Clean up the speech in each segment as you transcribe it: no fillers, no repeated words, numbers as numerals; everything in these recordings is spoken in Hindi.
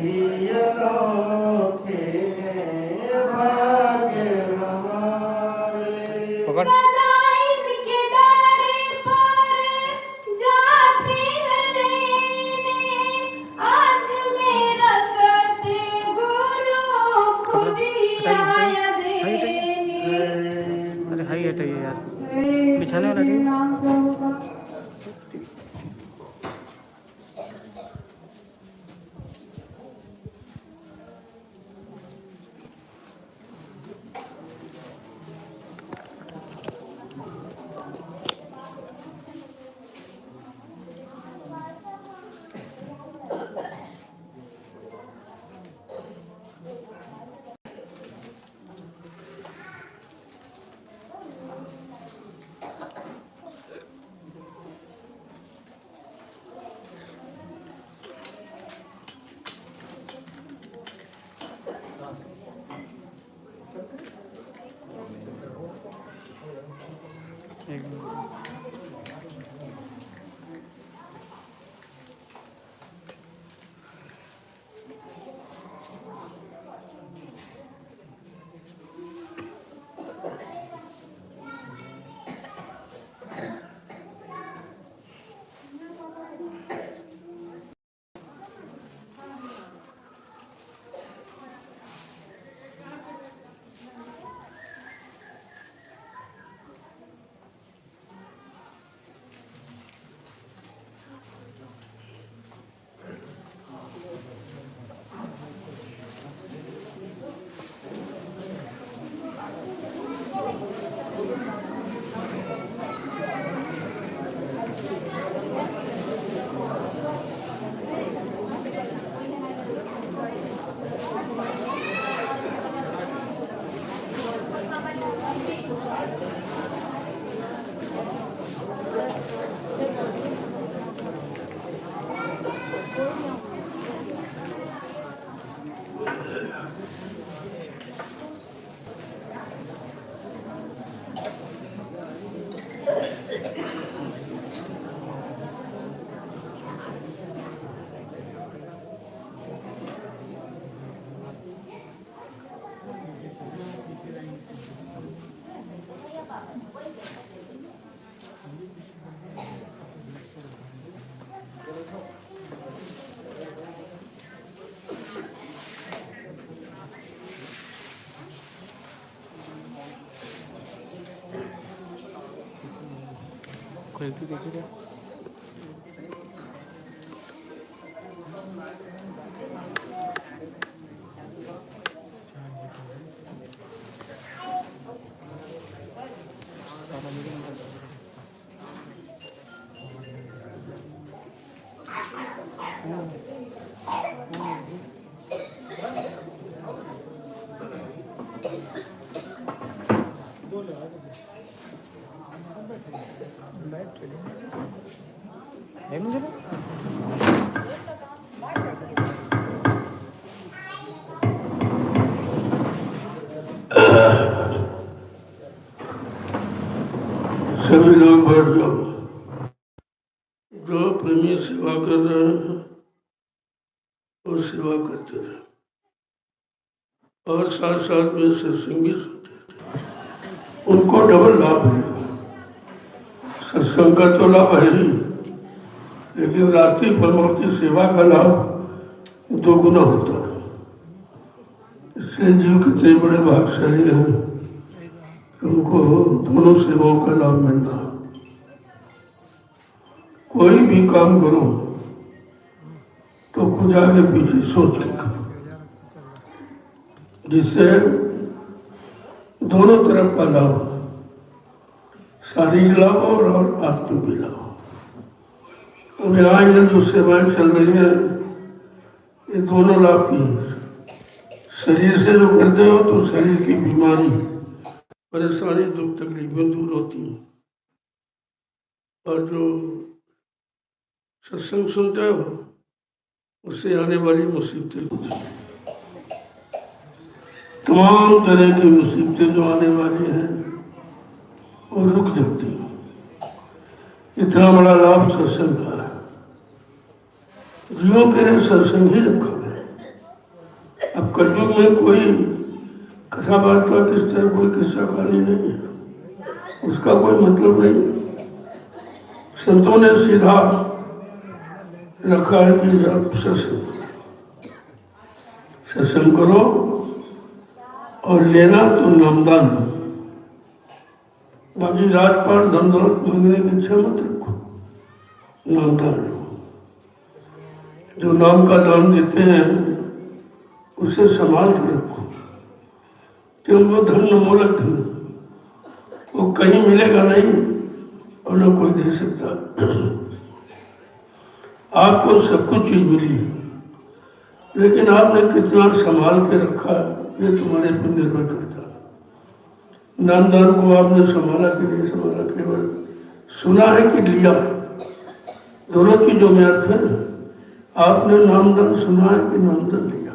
ही अनोखे हैं भाग्य हमारे। पकड़ हाई हटाइए यार, बिछाने वाला नहीं। क्वालिटी देखिए सभी लोग बैठ जाओ। जो प्रेमी सेवा कर रहे हैं वो सेवा करते रहे और साथ साथ में सत्संग भी सुनते थे। उनको डबल लाभ मिलेगा। सत्संग का तो लाभ है ही, लेकिन रात्रि परवर्ती सेवा का लाभ 2 गुना होता है। इसलिए जीव कितने बड़े भाग्यशाली हैं, उनको दोनों सेवाओं का लाभ मिल रहा। कोई भी काम करो तो खुद आगे पीछे सोच के करो, जिससे दोनों तरफ का लाभ, शारीरिक लाभ और आत्मिक लाभ। अब यहाँ ये जो सेवाएं चल रही है ये दोनों लाभ की। शरीर से जो करते हो तो शरीर की बीमारी, परेशानी, दुख तकलीफें दूर होती हैं, और जो सत्संग सुनते हो उससे आने वाली मुसीबतें होती हैं। तमाम तरह की मुसीबतें जो आने वाली हैं वो रुक जाती हैं। इतना बड़ा लाभ सत्संग का है। जीवों के लिए सत्संग ही रखा गया। अब कलयुग में कोई कथा वार्ता किस तरह कोई किस्सा कहानी नहीं है, उसका कोई मतलब नहीं। संतों ने सीधा रखा है कि आप सत्संग करो और लेना तो नामदान दो, बाकी राजपाट धन दौलत मांगने की इच्छा मत रखो, नामदान लो। जो नाम का दान देते हैं उसे संभाल के रखो, क्योंकि वो धन मूलक धन, वो कहीं मिलेगा नहीं और न कोई दे सकता। आपको सब कुछ चीज मिली, लेकिन आपने कितना संभाल के रखा है ये तुम्हारे पर निर्भर करता है। नामदान को आपने संभाला कि नहीं संभाला, केवल सुना है कि लिया, दोनों चीजों में अर्थ है। आपने नामदान सुना है कि नामदान लिया।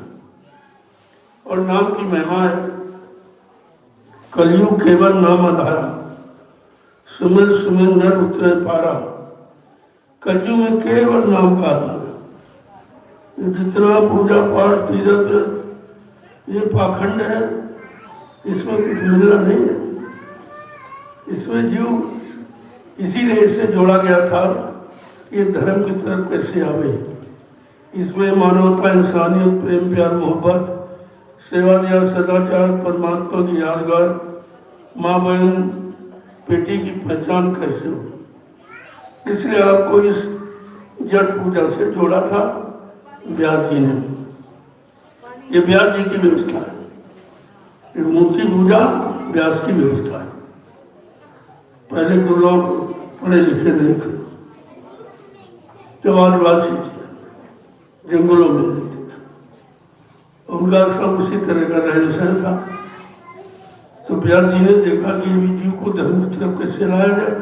और नाम की महिमा है, कलयुग केवल नाम आधारा, सुमिर सुमिर नर उतरे पारा। कलयुग में केवल नाम का आधार है। जितना पूजा पाठ तीरथ व्रत ये पाखंड है, इसमें कुछ मिलना नहीं है। इसमें जीव इसीलिए इससे जोड़ा गया था, ये धर्म की तरफ कैसे आवे। इसमें मानवता, इंसानियत, प्रेम, प्यार, मोहब्बत, सेवा दिया, सदाचार, परमात्मा की यादगार, माँ बहन बेटी की पहचान कैसे हो। इसलिए आपको इस जड़ पूजा से जोड़ा था व्यास जी ने। ये व्यास जी की व्यवस्था है, ये मूर्ति पूजा व्यास की व्यवस्था है। पहले तो लोग पढ़े लिखे नहीं थे, जवानवासी थे, जंगलों में रहते थे, उनका सब उसी तरह का रहन सहन था। तो व्यास जी ने देखा कि ये जीव को धर्म की तरफ कैसे लाया जाए।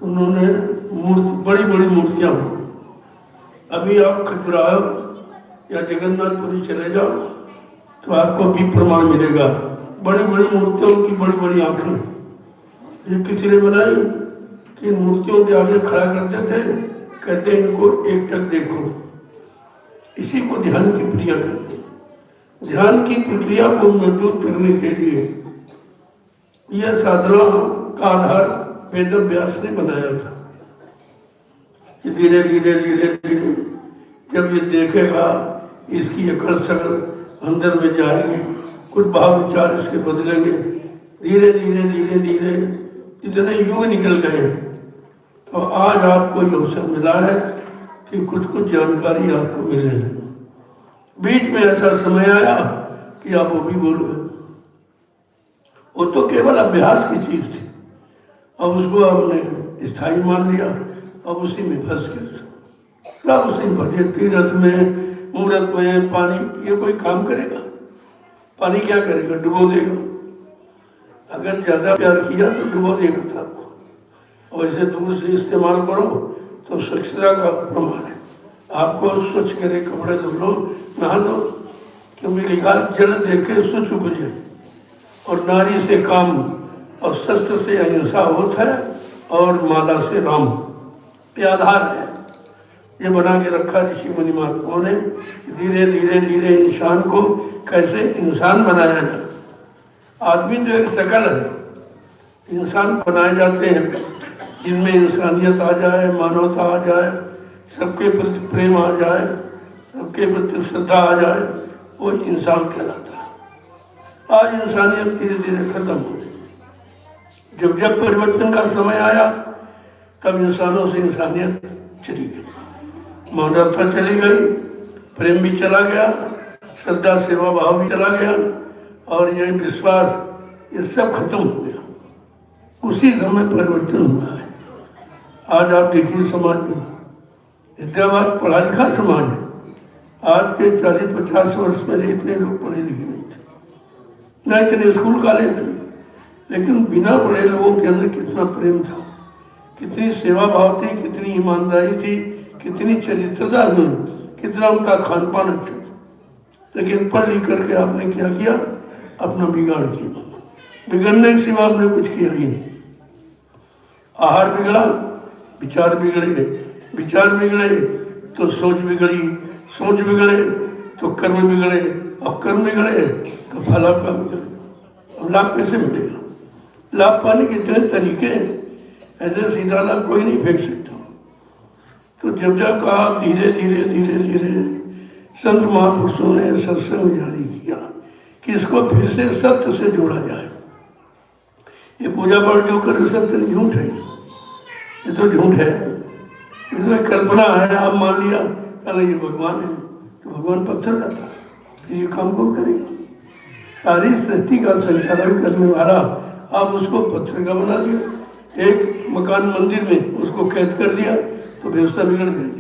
उन्होंने मूर्ति, बड़ी बड़ी मूर्तियां हुई। अभी आप खजुराहो या जगन्नाथपुरी चले जाओ तो आपको भी प्रमाण मिलेगा। बड़ी बड़ी मूर्तियों की बड़ी बड़ी आंखें, ये किसी ने बनाई कि मूर्तियों के आगे खड़ा करते थे, कहते इनको एक टक देखो। इसी को ध्यान की क्रिया कहते हैं। ध्यान की प्रक्रिया को मजबूत करने के लिए यह साधना का आधार वेद व्यास ने बनाया था कि धीरे धीरे धीरे धीरे जब ये देखेगा, इसकी अकल शकल अंदर में जाएगी, कुछ भाव विचार इसके बदलेंगे, धीरे धीरे धीरे धीरे इतने युग निकल गए। तो आज आपको ये अवसर मिला है कि कुछ कुछ जानकारी आपको मिले। बीच में ऐसा समय आया कि आप वो भी भूल गए। वो तो केवल अभ्यास की चीज थी, अब उसको आपने स्थायी मान लिया, अब उसी में फंस गए। सब उसी भजे तीरथ में, मुहूर्त में, पानी, ये कोई काम करेगा? पानी क्या करेगा? डुबो देगा। अगर ज्यादा प्यार किया तो डुबो देगा था आपको, और इसे दूर से इस्तेमाल करो तो स्वच्छता का प्रमाण है। आपको स्वच्छ करे कपड़े धो लो, नहा लो, क्योंकि लिखा जल देखे स्वच्छ उपजे, और नारी से काम और शस्त्र से अहिंसा होता है, और माला से राम। ये आधार है, ये बना के रखा ऋषि मुनि महात्माओं ने। धीरे धीरे धीरे इंसान को कैसे इंसान बनाया जाए। आदमी तो एक शकल है, इंसान बनाए जाते हैं जिनमें इंसानियत आ जाए, मानवता आ जाए, सबके प्रति प्रेम आ जाए, सबके प्रति श्रद्धा आ जाए, वो इंसान कहलाता है। आज इंसानियत धीरे धीरे खत्म हो गई। जब जब परिवर्तन का समय आया तब इंसानों से इंसानियत चली गई, मानवता चली गई, प्रेम भी चला गया, श्रद्धा सेवा भाव भी चला गया, और ये विश्वास, ये सब खत्म हो गया। उसी समय परिवर्तन हुआ है। आज आप देखिए समाज में, हैदराबाद पढ़ा लिखा समाज है। आज के 40-50 वर्ष पहले इतने लोग पढ़े लिखे नहीं थे, न इतने स्कूल कॉलेज थे, लेकिन बिना पढ़े लोगों के अंदर कितना प्रेम था, कितनी सेवा भाव थी, कितनी ईमानदारी थी, कितनी चरित्रता थी, कितना उनका खान पान अच्छा था। लेकिन पढ़ लिख करके आपने क्या किया? अपना बिगाड़ किया। बिगड़ने के सिवा आपने कुछ किया ही नहीं। आहार बिगड़ा, विचार बिगड़े, विचार बिगड़े तो सोच बिगड़ी, सोच बिगड़े तो कर्म बिगड़े, अब कर्म बिगड़े तो फल आपका बिगड़े। अब लाभ कैसे मिलेगा? लाभ पाने के इतने तरीके हैं, ऐसे सीधा लाभ कोई नहीं फेंक सकता। तो जब जब कहा धीरे धीरे धीरे धीरे संत महापुरुषों ने सत्संग जारी किया कि इसको फिर से सत्य से जोड़ा जाए। ये पूजा पाठ जो करे सत्य झूठ है, ये तो झूठ है, ये तो कल्पना है। आप मान लिया अरे ये भगवान है, तो भगवान पत्थर का था, फिर ये काम कौन करेगा? सारी सृष्टि का संचालन करने वाला आप उसको पत्थर का बना दिया। एक मकान मंदिर में उसको कैद कर दिया तो व्यवस्था बिगड़ गई।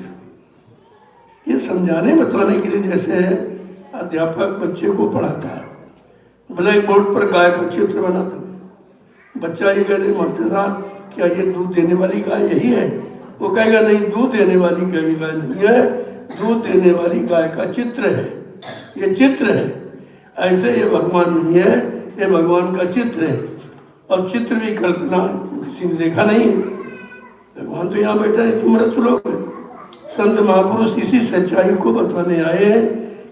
ये समझाने बताने के लिए जैसे अध्यापक बच्चे को पढ़ाता है, ब्लैक बोर्ड पर गाय का चित्र बनाता है, बच्चा ये कहते मास्टर साहब क्या ये दूध देने वाली गाय यही है? वो कहेगा नहीं, दूध देने वाली गाय नहीं है, दूध देने वाली गाय का चित्र है, ये चित्र है। ऐसे ये भगवान नहीं है, ये भगवान का चित्र है। और चित्र भी कल्पना किसी ने देखा नहीं है, भगवान तो यहाँ बैठा है, तुम मृत्यु लोग। संत महापुरुष इसी सच्चाई को बताने आए हैं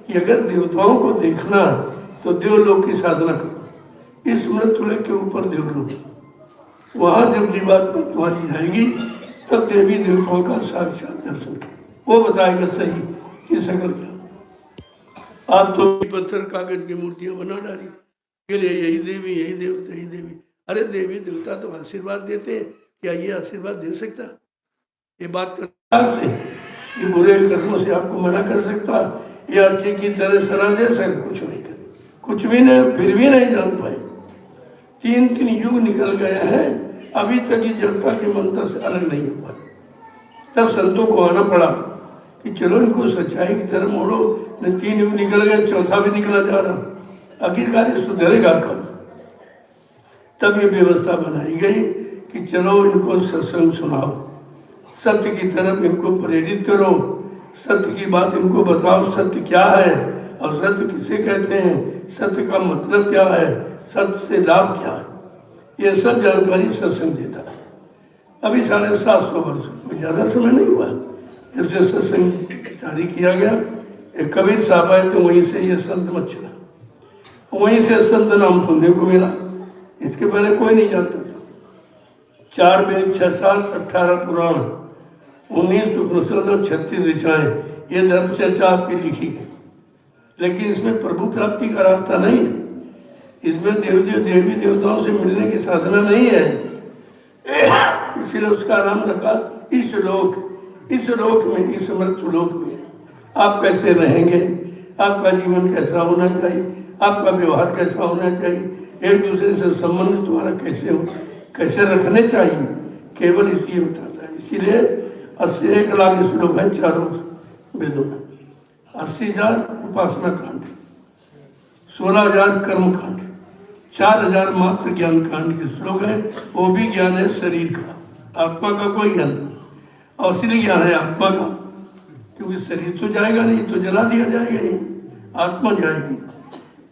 कि अगर देवताओं को देखना तो देवलोक की साधना करो, इस मृत्युलोक के ऊपर देवलोक। वहां जब जीवात्मा तुम्हारी जाएगी तब देवी देवताओं का साक्षात दर्शन करो, वो बताएगा सही कि सकल क्या। आप तो पत्थर कागज की मूर्तियां बना डाली, यही देवी यही देवता यही देवी। अरे देवी देवता तो आशीर्वाद देते, क्या ये आशीर्वाद दे सकता? ये बात करता आपसे, ये बुरे कर्मों से आपको मना कर सकता, ये अच्छे की तरह सलाह दे सकता? कुछ नहीं कर, कुछ भी नहीं, फिर भी नहीं जान पाए। 3 युग निकल गया है, अभी तक ये जड़ता के मंत्र से अलग नहीं हो पाए। तब संतों को आना पड़ा कि चलो इनको सच्चाई की तरफ मोड़ो। 3 युग निकल गए, चौथा भी निकला जा रहा, आखिरकार सुधरेगा कब? तब ये व्यवस्था बनाई गई कि चलो इनको सत्संग सुनाओ, सत्य की तरफ इनको प्रेरित करो, सत्य की बात इनको बताओ, सत्य क्या है और सत्य किसे कहते हैं, सत्य का मतलब क्या है, सत्य से लाभ क्या है, ये सब जानकारी सत्संग देता है। अभी 750 वर्ष, कोई ज़्यादा समय नहीं हुआ जब से सत्संग जारी किया गया। एक कबीर साहब आए तो वहीं से ये संत मत चला, वहीं से संत नाम सुनने को मिला, इसके पहले कोई नहीं जानता था। 4 वेद 6 शास्त्र 18 पुराण 19 उपनिषद और 36 ऋचाएं, ये धर्म चर्चा आपकी लिखी है, लेकिन इसमें प्रभु प्राप्ति का रास्ता नहीं है, इसमें देवी देवताओं से मिलने की साधना नहीं है। इसलिए उसका नाम रखा इस लोक में, इस मृत्यु लोक में आप कैसे रहेंगे, आपका जीवन कैसा होना चाहिए, आपका व्यवहार कैसा होना चाहिए, एक दूसरे से संबंध तुम्हारा कैसे रखने चाहिए, केवल इसलिए बताता है। इसीलिए 1 लाख श्लोक है चारों वेदों में, 80,000 उपासना कांड, 16,000 कर्म कांड, 4,000 मात्र ज्ञान कांड के श्लोक है। वो भी ज्ञान है शरीर का, आत्मा का कोई ज्ञान, असली ज्ञान है आत्मा का, क्योंकि शरीर तो जाएगा नहीं, तो जला दिया जाएगा नहीं, आत्मा जाएगी।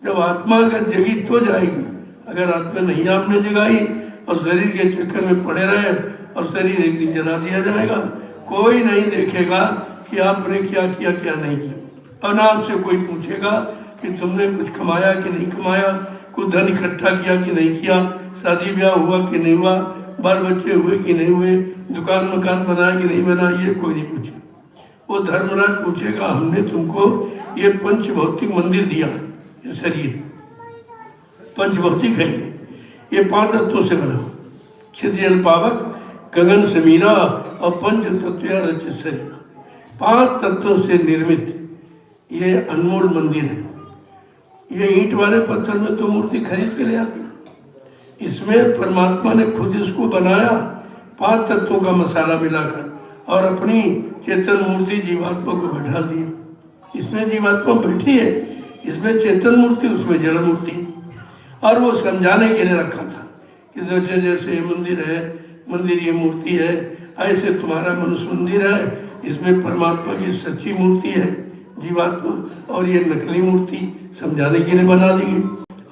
जब आत्मा अगर जगी तो जाएगी, अगर आत्मा नहीं आपने जगाई और शरीर के चक्कर में पड़े रहे और शरीर एक दिन जला दिया जाएगा, कोई नहीं देखेगा कि आपने क्या किया क्या नहीं किया, और ना आपसे कोई पूछेगा कि तुमने कुछ कमाया कि नहीं कमाया, कुछ धन इकट्ठा किया कि नहीं किया, शादी ब्याह हुआ कि नहीं हुआ, बाल बच्चे हुए कि नहीं हुए, दुकान मकान बनाया कि नहीं बनाया, ये कोई नहीं पूछेगा। वो धर्मराज पूछेगा हमने तुमको ये पंचभौतिक मंदिर दिया, ये शरीर पंचभौतिक है, ये 5 तत्वों से बना, छिद्र जल पावक गगन समीरा और पंच तत्व रचित शरीर, 5 तत्वों से निर्मित ये अनमोल मंदिर है। ये ईंट वाले पत्थर में तो मूर्ति खरीद के ले आती, इसमें परमात्मा ने खुद इसको बनाया 5 तत्वों का मसाला मिलाकर, और अपनी चेतन मूर्ति जीवात्मा को बैठा दी। इसमें जीवात्मा बैठी है, इसमें चेतन मूर्ति, उसमें जड़ मूर्ति, और वो समझाने के लिए रखा था कि जैसे जैसे मंदिर है, मंदिर ये मूर्ति है, ऐसे तुम्हारा मनुष्य मंदिर है, इसमें परमात्मा की सच्ची मूर्ति है जीवात्मा, और ये नकली मूर्ति समझाने के लिए बना दी गई।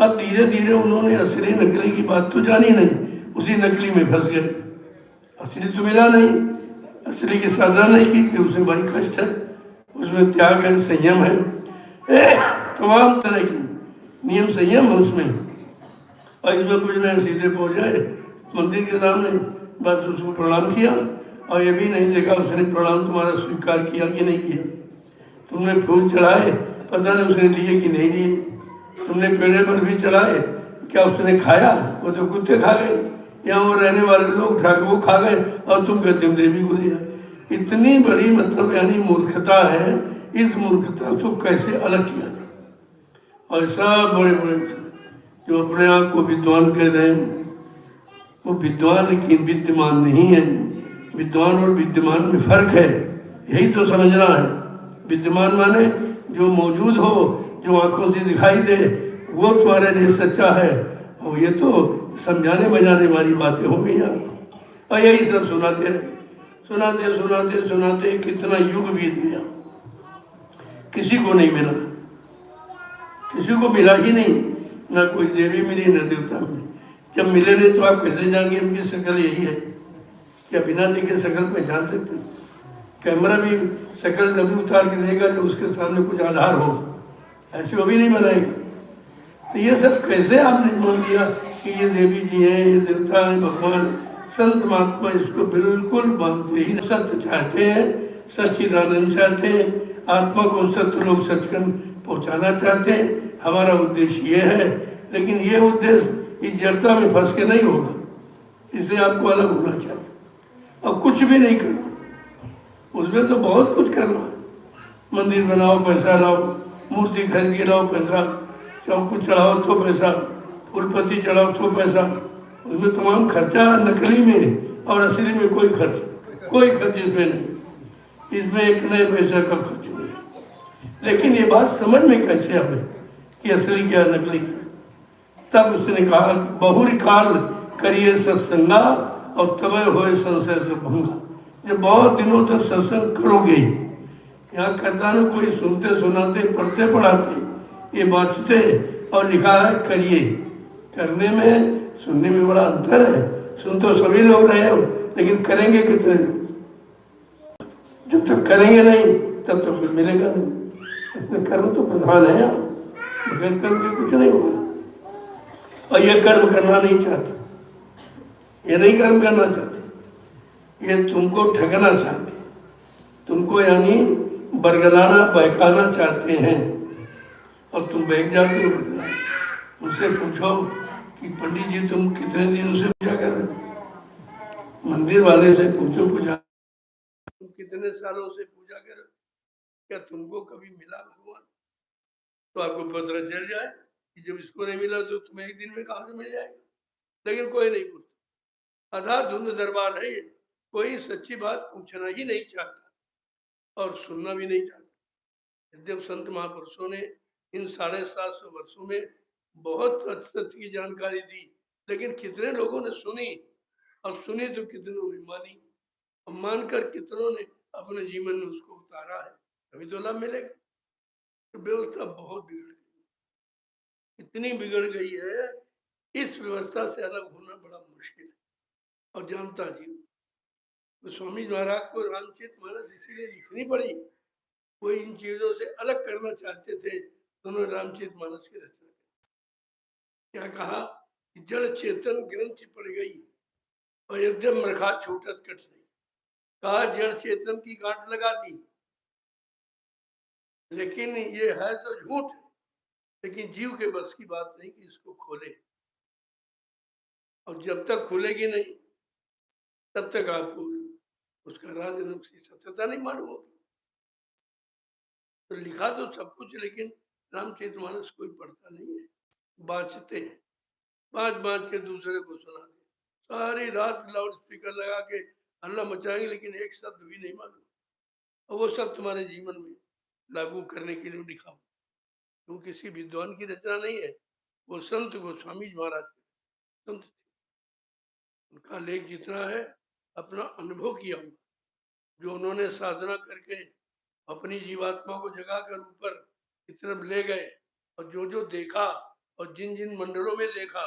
अब धीरे धीरे उन्होंने असली नकली की बात तो जानी नहीं, उसी नकली में फंस गए, असली तो मिला नहीं, असली की साधना नहीं की कि उसमें बड़ी कष्ट है, उसमें त्याग है, संयम है, तमाम तरह की नियम संयम है उसमें। और इसमें कुछ नहीं, सीधे पहुंच जाए मंदिर के सामने, बस उसको प्रणाम किया और ये भी नहीं देखा उसने प्रणाम तुम्हारा स्वीकार किया कि नहीं किया। तुमने फूल चढ़ाए, पता नहीं उसने लिए कि नहीं लिए। तुमने पेड़े पर भी चढ़ाए, क्या उसने खाया? वो तो कुत्ते खा गए, यहाँ वो रहने वाले लोग उठा के वो खा गए और तुम कहते हो देवी को दिया। इतनी बड़ी मतलब यानी मूर्खता है। इस मूर्खता को कैसे अलग किया जाए? और सब बड़े बड़े जो अपने आप को विद्वान कह रहे हैं, वो विद्वान लेकिन विद्यमान नहीं है। विद्वान और विद्यमान में फर्क है, यही तो समझना है। विद्यमान माने जो मौजूद हो, जो आंखों से दिखाई दे, वो तुम्हारे लिए सच्चा है। और ये तो समझाने बजाने वाली बातें हो गई यार। और यही सब सुनाते रहे, सुनाते सुनाते सुनाते कितना युग बीत गया, किसी को नहीं मिला, किसी को मिला ही नहीं। ना कोई देवी मिली, न देवता मिले। जब मिले नहीं तो आप कैसे जानेंगे उनकी शक्ल यही है? क्या बिना देखे शक्ल पहचान सकते? कैमरा भी शक्ल तभी उतार के देगा जो उसके सामने कुछ आधार हो, ऐसे वो भी नहीं बनाएगा। तो ये सब कैसे आपने मान लिया कि ये देवी जी हैं, ये देवता हैं, भगवान? संत महात्मा इसको बिल्कुल मानते ही नहीं। सत्य चाहते हैं, सच्चिदानंद चाहते हैं, आत्मा को सत्य लोग सचखंड पहुंचाना चाहते हैं। हमारा उद्देश्य ये है, लेकिन ये उद्देश्य इस जड़ता में फंस के नहीं होगा। इससे आपको अलग होना चाहिए और कुछ भी नहीं करना। उसमें तो बहुत कुछ करना है, मंदिर बनाओ पैसा लाओ, मूर्ति खरीद के लाओ पैसा, चौकुट चढ़ाओ तो पैसा, फूलपत्ती चढ़ाओ तो पैसा। उसमें तमाम खर्चा नकली में और असली में कोई खर्च इसमें नहीं। इसमें एक नए पैसा का खर्च नहीं है। लेकिन ये बात समझ में कैसे आवे कि असली क्या नकली क्या? तब उसने कहा कि बहुरी काल करिए सत्संगा और तब होए संशय से भंगा। जब बहुत दिनों तक सत्संग करोगे, यहाँ करता ना कोई सुनते सुनाते पढ़ते पढ़ाते, ये बाँचते और लिखा है करिए। करने में सुनने में बड़ा अंतर है। सुन तो सभी लोग रहे हो, लेकिन करेंगे कितने लोग? जब तक करेंगे नहीं तब तक कुछ मिलेगा नहीं। इसमें कर्म तो प्रधान है, बगैर कर्म के कुछ नहीं होगा। और ये कर्म करना नहीं चाहते, ये नहीं कर्म करना चाहते, ये तुमको ठगना चाहते, तुमको यानी बरगलाना बहकाना चाहते हैं। और तुम बहक जाते हो। उनसे पूछो कि पंडित जी तुम कितने दिनों से पूजा कर रहे हो? मंदिर वाले से पूछो पूजा तुम कितने सालों से पूजा कर रहे हो? क्या तुमको कभी मिला भगवान? तो आपको पता चल जाए कि जब इसको नहीं मिला तो तुम्हें एक दिन में कहां से मिल जाएगा। लेकिन कोई नहीं पूछता, आधा धुंध दरबार है ये। कोई सच्ची बात पूछना ही नहीं चाहता और सुनना भी नहीं चाहता। यद्यप संत महापुरुषों ने इन 750 वर्षों में बहुत सत्य की जानकारी दी, लेकिन कितने लोगों ने सुनी? और सुनी तो कितनों ने मानी, और मानकर कितनों ने अपने जीवन में उसको उतारा है। अभी तो लाभ मिलेगा। तो व्यवस्था बहुत बिगड़ गई, इतनी बिगड़ गई है, इस व्यवस्था से अलग होना बड़ा मुश्किल है। और जानता जी तो स्वामी महाराज को रामचरित मानस इसीलिए लिखनी पड़ी, वो इन चीजों से अलग करना चाहते थे, उन्होंने रामचरित मानस की रचना की। क्या कहा कि जड़ चेतन ग्रंथ पड़ गई और यद्यप मरखा छूटत कट नहीं। कहा जड़ चेतन की गांठ लगा दी, लेकिन ये है तो झूठ, लेकिन जीव के बस की बात नहीं कि इसको खोले। और जब तक खुलेगी नहीं तब तक आपको उसका राज की सत्यता नहीं मालूम होगी। तो लिखा तो सब कुछ, लेकिन रामचरितमानस कोई पढ़ता नहीं है, बाँचते हैं, बाँच बाँच के दूसरे को सुना दे। सारी रात लाउड स्पीकर लगा के हल्ला मचाएंगे, लेकिन एक शब्द भी नहीं मालूम। और वो सब तुम्हारे जीवन में लागू करने के लिए लिखा, क्यों किसी विद्वान की रचना नहीं है। वो संत गोस्वामी महाराज संत, उनका लेख जितना है अपना अनुभव किया हुआ, जो उन्होंने साधना करके अपनी जीवात्मा को जगाकर ऊपर की तरफ ले गए, और जो जो देखा और जिन जिन मंडलों में देखा,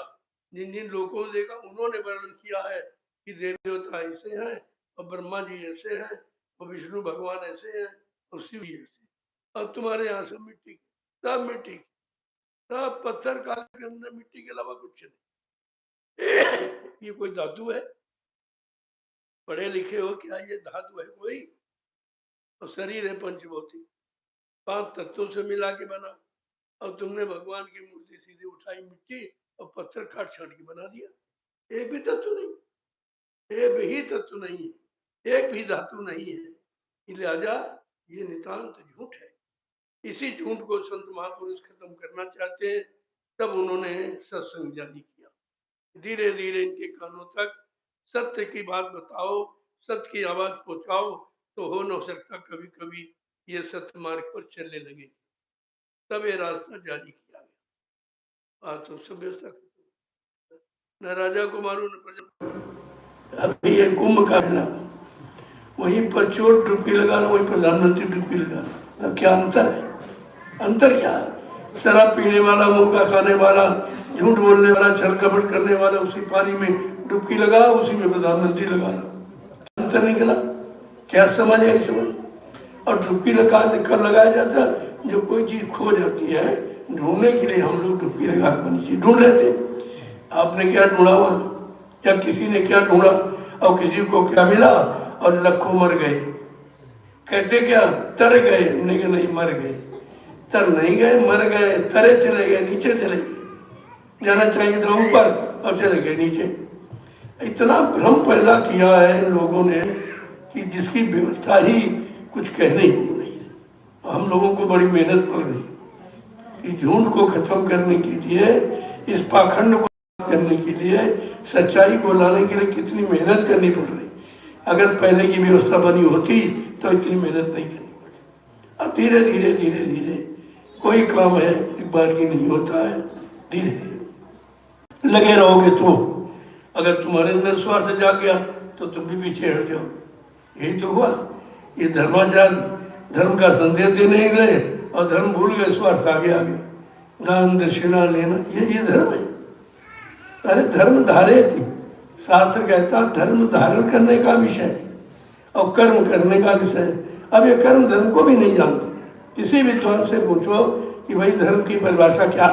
जिन जिन लोगों में देखा, उन्होंने वर्णन किया है कि देवी देवता ऐसे हैं और ब्रह्मा जी ऐसे हैं और विष्णु भगवान ऐसे हैं और शिव जी ऐसे। अब तुम्हारे यहाँ सब मिट्टी सब मिट्टी, सब पत्थर काले के अंदर मिट्टी के अलावा कुछ नहीं। ये कोई धातु है? पढ़े लिखे हो क्या? ये धातु है कोई? और शरीर है पंचभौतिक, 5 तत्वों से मिला के बना, और तुमने भगवान की मूर्ति सीधी उठाई मिट्टी और पत्थर काट छाट के बना दिया। एक भी तत्व नहीं, एक ही तत्व नहीं है, एक भी धातु नहीं है। लिहाजा ये नितांत झूठ है। इसी झूठ को संत महापुरुष खत्म करना चाहते हैं, तब उन्होंने सत्संग जारी किया। धीरे धीरे इनके कानों तक सत्य की बात बताओ, सत्य की आवाज पहुंचाओ, तो हो न सकता कभी कभी ये सत्य मार्ग पर चलने लगे। तब ये रास्ता जारी किया गया। आज तो सब व्यवस्था न राजा को मालूम न प्रजा। अभी ये कुंभ का मेला, वहीं पर चोर डुबकी लगा रहा, वहीं प्रधानमंत्री डुबकी लगा रहा। क्या अंतर है? अंतर क्या है? शराब पीने वाला, मुर्गा खाने वाला, झूठ बोलने वाला, छल कपट करने वाला उसी पानी में डुबकी लगा, उसी में प्रधानमंत्री लगा रहा। अंतर निकला? क्या समझ है समझ? और डुबकी लगा कर लगाया जाता, जो कोई चीज खो जाती है ढूंढने के लिए हम लोग डुबकी लगा कर नीचे ढूंढ लेते। आपने क्या ढूंढा हुआ, या किसी ने क्या ढूंढा, और किसी को क्या मिला, और लाखों मर गए। कहते क्या? तर गए? नहीं, मर गए। तर नहीं गए, मर गए, तरे चले गए, नीचे चले गए। जाना चाहिए था ऊपर और चले गए नीचे। इतना भ्रम पैदा किया है इन लोगों ने कि जिसकी व्यवस्था ही कुछ कहने की नहीं है। हम लोगों को बड़ी मेहनत पड़ रही कि झूठ को खत्म करने के लिए, इस पाखंड को करने के लिए, सच्चाई को लाने के लिए कितनी मेहनत करनी पड़ रही। अगर पहले की व्यवस्था बनी होती तो इतनी मेहनत नहीं करनी पड़ती। अब धीरे धीरे धीरे धीरे कोई काम है एक बार की नहीं होता है, धीरे धीरे लगे रहोगे तो अगर तुम्हारे अंदर स्वार्थ जाग गया तो तुम भी पीछे हट जाओ। यही तो हुआ। ये धर्माचार धर्म का संदेश देने गए और धर्म भूल गए, स्वार्थ आगे दान दक्षिणा लेना, ये धर्म है? अरे धर्म धारे थी, शास्त्र कहता धर्म धारण करने का विषय और कर्म करने का विषय। अब ये कर्म धर्म को भी नहीं जानते। किसी विद्वान से पूछो कि भाई धर्म की परिभाषा क्या,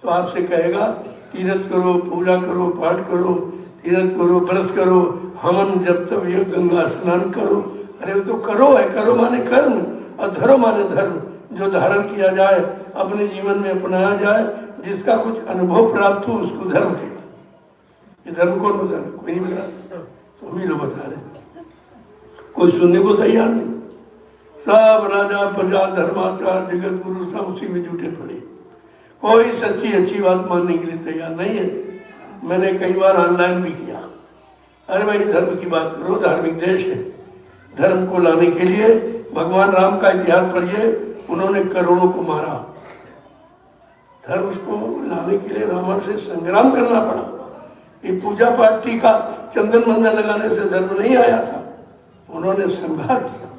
तो आपसे कहेगा तीर्थ करो, पूजा करो, पाठ करो, तीर्थ करो, व्रत करो, हवन जब तब ये गंगा स्नान करो। अरे वो तो करो है, करो माने कर्म, और धरो माने धर्म, जो धारण किया जाए, अपने जीवन में अपनाया जाए, जिसका कुछ अनुभव प्राप्त हो उसको धर्म कहते। ये धर्म कौन बता रहे? कोई नहीं बता रहे, तुम ही लोग बता रहे, कोई सुनने को तैयार नहीं। सब राजा प्रजा धर्माचार जगत गुरु सब उसी में जुटे पड़े, कोई सच्ची अच्छी बात मानने के लिए तैयार नहीं है। मैंने कई बार ऑनलाइन भी किया, अरे भाई धर्म की बात करो, धार्मिक देश है। धर्म को लाने के लिए भगवान राम का इतिहास पढ़िए, उन्होंने करोड़ों को मारा। धर्म को लाने के लिए रावण से संग्राम करना पड़ा। ये पूजा पाठ टीका चंदन मंदन लगाने से धर्म नहीं आया था, उन्होंने संघार किया।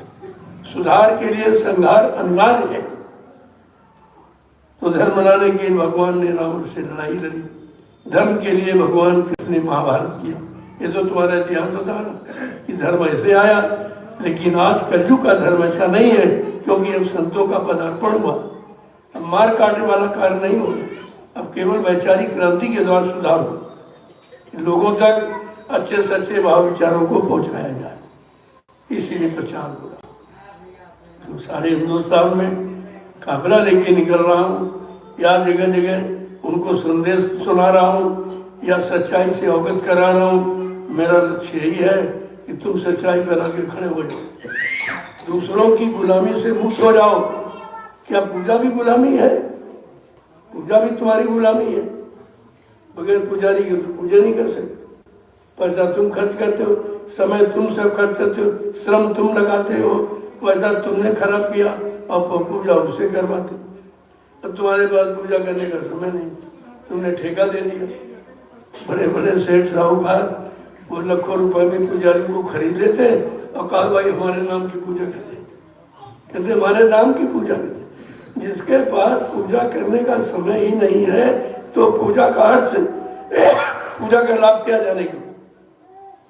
सुधार के लिए संघार अनिवार्य है। तो धर्म लाने के लिए भगवान ने रावण से लड़ाई लड़ी, धर्म के लिए भगवान कृष्ण ने महाभारत किया। ये तो तुम्हारा इतिहास बता रहा कि धर्म ऐसे आया। लेकिन आज कलयुग का धर्म ऐसा नहीं है, क्योंकि अब संतों का पदार्पण हुआ। अब मार काटने वाला कार्य नहीं हो, अब केवल वैचारिक क्रांति के द्वारा सुधार हो, लोगों तक अच्छे सच्चे भाव विचारों को पहुंचाया जाए, इसीलिए प्रचार हो रहा। तो सारे हिंदुस्तान में काफिला लेके निकल रहा हूँ, या जगह जगह उनको संदेश सुना रहा हूँ, या सच्चाई से अवगत करा रहा हूँ। मेरा लक्ष्य यही है कि तुम सच्चाई पर आके खड़े हो जाओ, दूसरों की गुलामी से मुक्त हो जाओ। क्या पूजा भी गुलामी है? पूजा भी तुम्हारी गुलामी है। बगैर पुजारी के तो पूजा नहीं कर सकते। पैसा तुम खर्च करते हो, समय तुम सब खर्च करते हो, श्रम तुम लगाते हो, पैसा तुमने खराब किया और पूजा उससे करवाते। अब तुम्हारे पास पूजा करने का समय नहीं, तुमने ठेका दे दिया। बड़े बड़े सेठ साहूकार वो लाखों रुपए में पुजारी को खरीद लेते और कहा भाई हमारे नाम की पूजा करते, कहते हमारे नाम की पूजा करते। जिसके पास पूजा करने का समय ही नहीं है तो पूजा का अर्थ, पूजा का लाभ क्या जाने की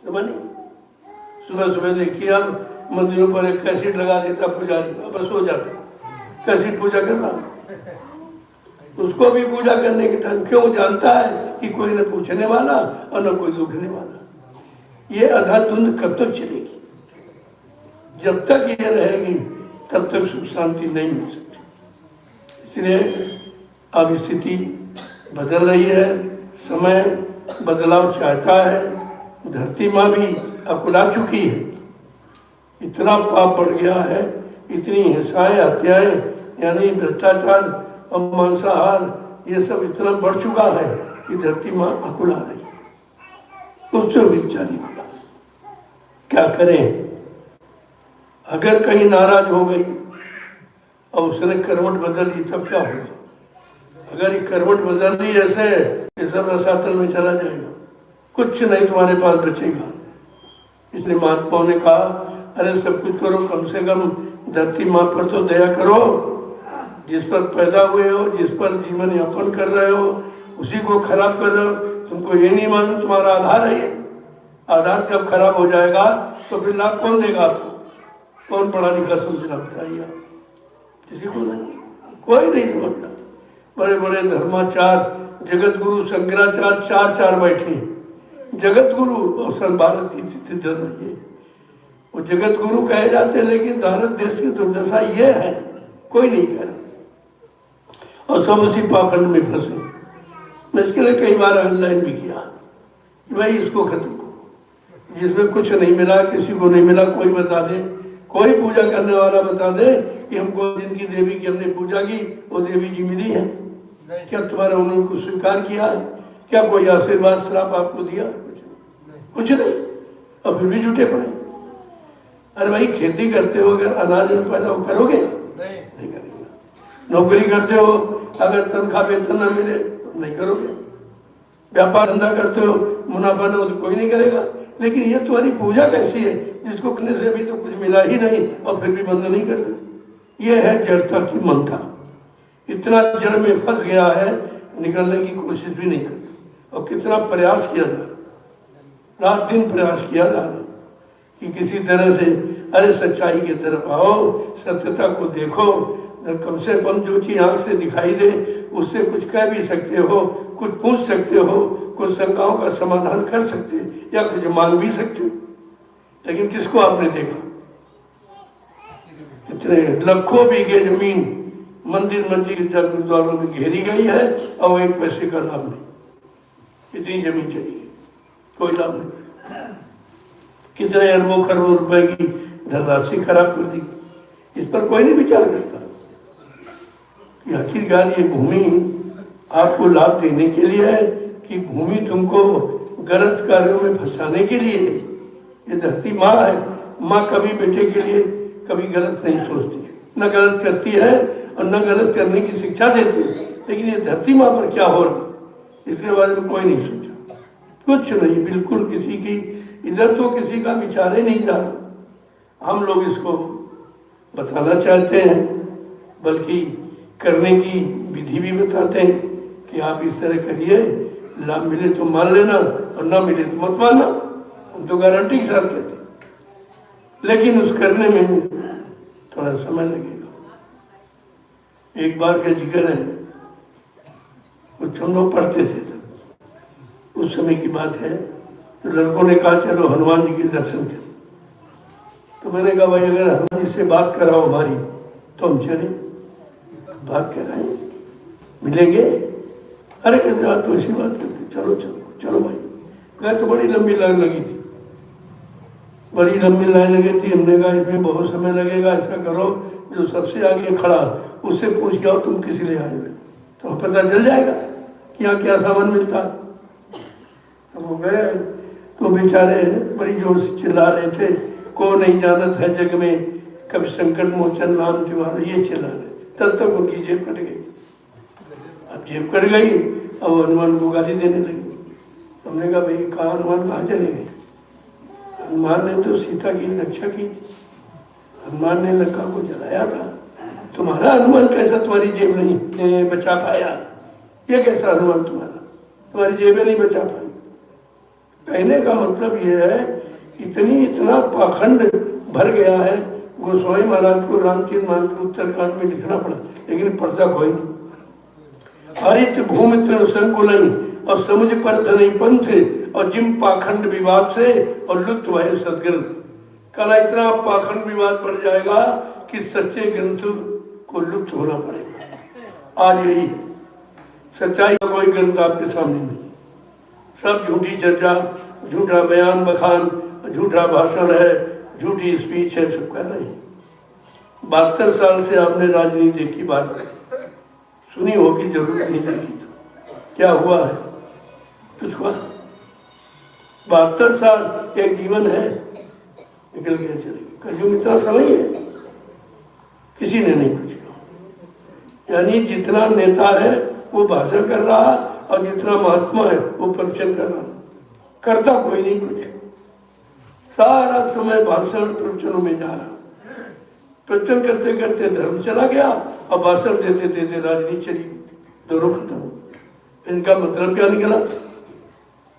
समझ नहीं। सुबह सुबह देखिए अब मंदिरों पर एक कैसेट लगा देता पुजारी, बस हो जाता कैसेट पूजा करना। उसको भी पूजा करने के टाइम क्यों जानता है कि कोई न पूछने वाला और न कोई दुखने वाला। ये अधाधुंध कब तक चलेगी? जब तक ये रहेगी तब तक सुख शांति नहीं मिल सकती। इसलिए अब स्थिति बदल रही है, समय बदलाव चाहता है। धरती माँ भी अकुला चुकी है, इतना पाप बढ़ गया है, इतनी हिंसाएं, हत्याएं यानी भ्रष्टाचार और मांसाहार ये सब इतना बढ़ चुका है कि धरती माँ अकुला रही है। उससे बेचारी क्या करें? अगर कहीं नाराज हो गई और उसने करवट बदल ली तब क्या होगा? अगर ये करवट बदल ली ऐसे ये सब रसातल में चला जाएगा, कुछ नहीं तुम्हारे पास बचेगा। इसलिए महात्माओं ने कहा अरे सब कुछ करो, कम से कम धरती माँ पर तो दया करो। जिस पर पैदा हुए हो, जिस पर जीवन यापन कर रहे हो, उसी को खराब कर रहे हो। तुमको ये नहीं मालूम तुम्हारा आधार है ये? आधार जब खराब हो जाएगा तो फिर लाभ कौन देगा आपको? कौन पढ़ा लिखा समझना? बताइए, किसी को नहीं, कोई नहीं समझता। बड़े बड़े धर्माचार, जगत गुरु शंकराचार्य चार बैठे, जगत गुरु और सब भारत की स्थिति धर्म ये वो जगत गुरु कहे जाते, लेकिन भारत देश की दुर्दशा ये है, कोई नहीं कह रहा और सब उसी पाखंड में फंसे। मैं इसके लिए कई बार ऑनलाइन भी किया कि भाई इसको खत्म करो, जिसमें कुछ नहीं मिला, किसी को नहीं मिला, कोई बता दे, कोई पूजा करने वाला बता दे कि हमको जिनकी देवी की हमने पूजा की वो देवी जी मिली है। क्या तुम्हारा उन्होंने कुछ स्वीकार किया है? क्या कोई आशीर्वाद श्राप आपको दिया? कुछ नहीं, और फिर भी जुटे पड़े। अरे भाई खेती करते हो, अगर अनाज पैदा करोगे? नहीं करेंगे। नौकरी करते हो, अगर तनख्वाह वेतन न मिले तो नहीं करोगे। व्यापार धंधा करते हो, मुनाफा न हो तो कोई नहीं करेगा। लेकिन ये तुम्हारी पूजा कैसी है जिसको करने से अभी तो कुछ मिला ही नहीं और फिर भी बंद नहीं करते? ये है जड़ता की ममता। इतना जड़ में फंस गया है, निकलने की कोशिश भी नहीं करता। और कितना प्रयास किया जा रहा, रात दिन प्रयास किया जा रहा कि किसी तरह से अरे सच्चाई की तरफ आओ, सत्यता को देखो, कम से कम जो चीज आंख से दिखाई दे उससे कुछ कह भी सकते हो, कुछ पूछ सकते हो, कुछ शंकाओं का समाधान कर सकते हो या कुछ मांग भी सकते हो। लेकिन किसको आपने देखा? कितने लाखों बीघे जमीन मंदिर मस्जिद गुरुद्वारों में घेरी गई है और एक पैसे का लाभ नहीं। इतनी जमीन चली गई, कोई लाभ नहीं। कितने अरबों खरबों रुपए की धनराशि खराब कर दी, इस पर कोई नहीं विचार करता कि आखिरकार ये भूमि आपको लाभ देने के लिए है कि भूमि तुमको गलत कार्यों में फंसाने के लिए है। ये धरती माँ है, माँ कभी बेटे के लिए कभी गलत नहीं सोचती है, न गलत करती है और न गलत करने की शिक्षा देती है। लेकिन ये धरती माँ पर क्या हो रहा इसके बारे में कोई नहीं सोचा, कुछ नहीं, बिल्कुल किसी की इधर तो किसी का विचार ही नहीं जा रहा। हम लोग इसको बताना चाहते हैं, बल्कि करने की विधि भी बताते हैं कि आप इस तरह करिए, लाभ मिले तो मान लेना और ना मिले तो मत मानना। हम तो गारंटी के साथ कहते हैं, लेकिन उस करने में थोड़ा समय लगेगा। एक बार का जिक्र है, कुछ हम लोग पढ़ते थे तब, उस समय की बात है, तो लड़कों ने कहा चलो हनुमान जी के दर्शन करें। तो मैंने कहा भाई अगर हनुमान जी से बात कराओ हमारी तो हम चले। बात कराएं, मिलेंगे? अरे कैसे बात, तो ऐसी बात करते, चलो चलो चलो भाई। कहा तो बड़ी लंबी लाइन लगी थी, बड़ी लंबी लाइन लगी थी। हमने कहा इसमें बहुत समय लगेगा, ऐसा करो जो सबसे आगे खड़ा उससे पूछ के आओ तुम किस लिए आए हुए, तो पता चल जाएगा कि यहाँ क्या सामान मिलता है। तो वो गए, तो बेचारे बड़ी जोर से चिल्ला रहे थे, को नहीं जानत है जग में कभी संकट मोचन नाम तुम्हारा, ये चिल्ला रहे। तब तक उनकी जेब कट गई। अब जेब कट गई और हनुमान को गाली देने लगी। हमने कहा भाई कहाँ हनुमान कहाँ चले गए? हनुमान ने तो सीता की रक्षा की, हनुमान ने लंका को जलाया था, तुम्हारा हनुमान कैसा तुम्हारी जेब नहीं बचा पाया? ये कैसा हनुमान तुम्हारा, तुम्हारी जेबें नहीं बचा पाई? कहने का मतलब ये है इतना पाखंड भर गया है गोस्वामी महाराज को रामचंद्र महाराज को उत्तरकांड में लिखना पड़ा, लेकिन पढ़ता कोई नहीं। हरित भूमि तृण संकुलन और समुझ पंथ नहीं पंथ और जिम पाखंड विवाद से और लुप्त भय सदग्रंथ। कल इतना पाखंड विवाद बढ़ जाएगा कि सच्चे ग्रंथ को लुप्त होना पड़ेगा। आज यही सच्चाई का कोई ग्रंथ आपके सामने नहीं, सब झूठी चर्चा, झूठा बयान बखान, झूठा भाषण है, झूठी स्पीच है, सब कर रहे हैं। 72 साल से आपने राजनीति देखी, बात सुनी होगी, जरूर नहीं देखी। तो क्या हुआ है? कुछ हुआ? 72 साल एक जीवन है, निकल गया चलेगी। कलयुग इतना समय है, किसी ने नहीं कुछ कहा। यानी जितना नेता है वो भाषण कर रहा और जितना महात्मा है वो प्रवचन कर रहा, करता कोई नहीं कुछ। सारा समय भाषण प्रवचनों में जा रहा, प्रवचन करते करते धर्म चला गया और भाषण देते देते राजनीति चली, दोनों खत्म। इनका मतलब क्या निकला?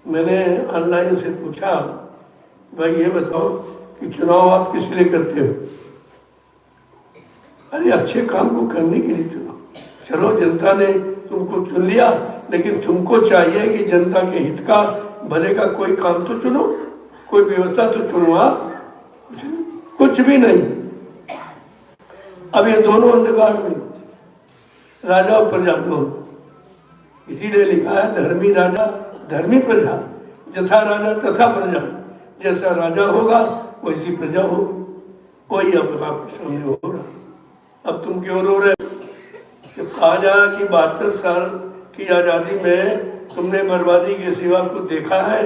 मैंने ऑनलाइन से पूछा, भाई ये बताओ कि चुनाव आप किस लिए करते हो? अरे अच्छे काम को करने के लिए चुनाव। चलो जनता ने तुमको चुन लिया, लेकिन तुमको चाहिए कि जनता के हित का, भले का कोई काम तो चुनो, कोई व्यवस्था तो चुनो। आप कुछ भी नहीं। अब ये दोनों अंधकार में, राजा और प्रजा दोनों। इसीलिए लिखा है धर्मी राजा धर्मी प्रजा, जथा राजा तथा प्रजा। जैसा राजा होगा वैसी प्रजा होगी। वही अब आपके सामने हो रहा। अब तुम क्यों रो रहे? जब कहा जाए कि 72 साल की आज़ादी में तुमने बर्बादी के सिवा कुछ देखा है,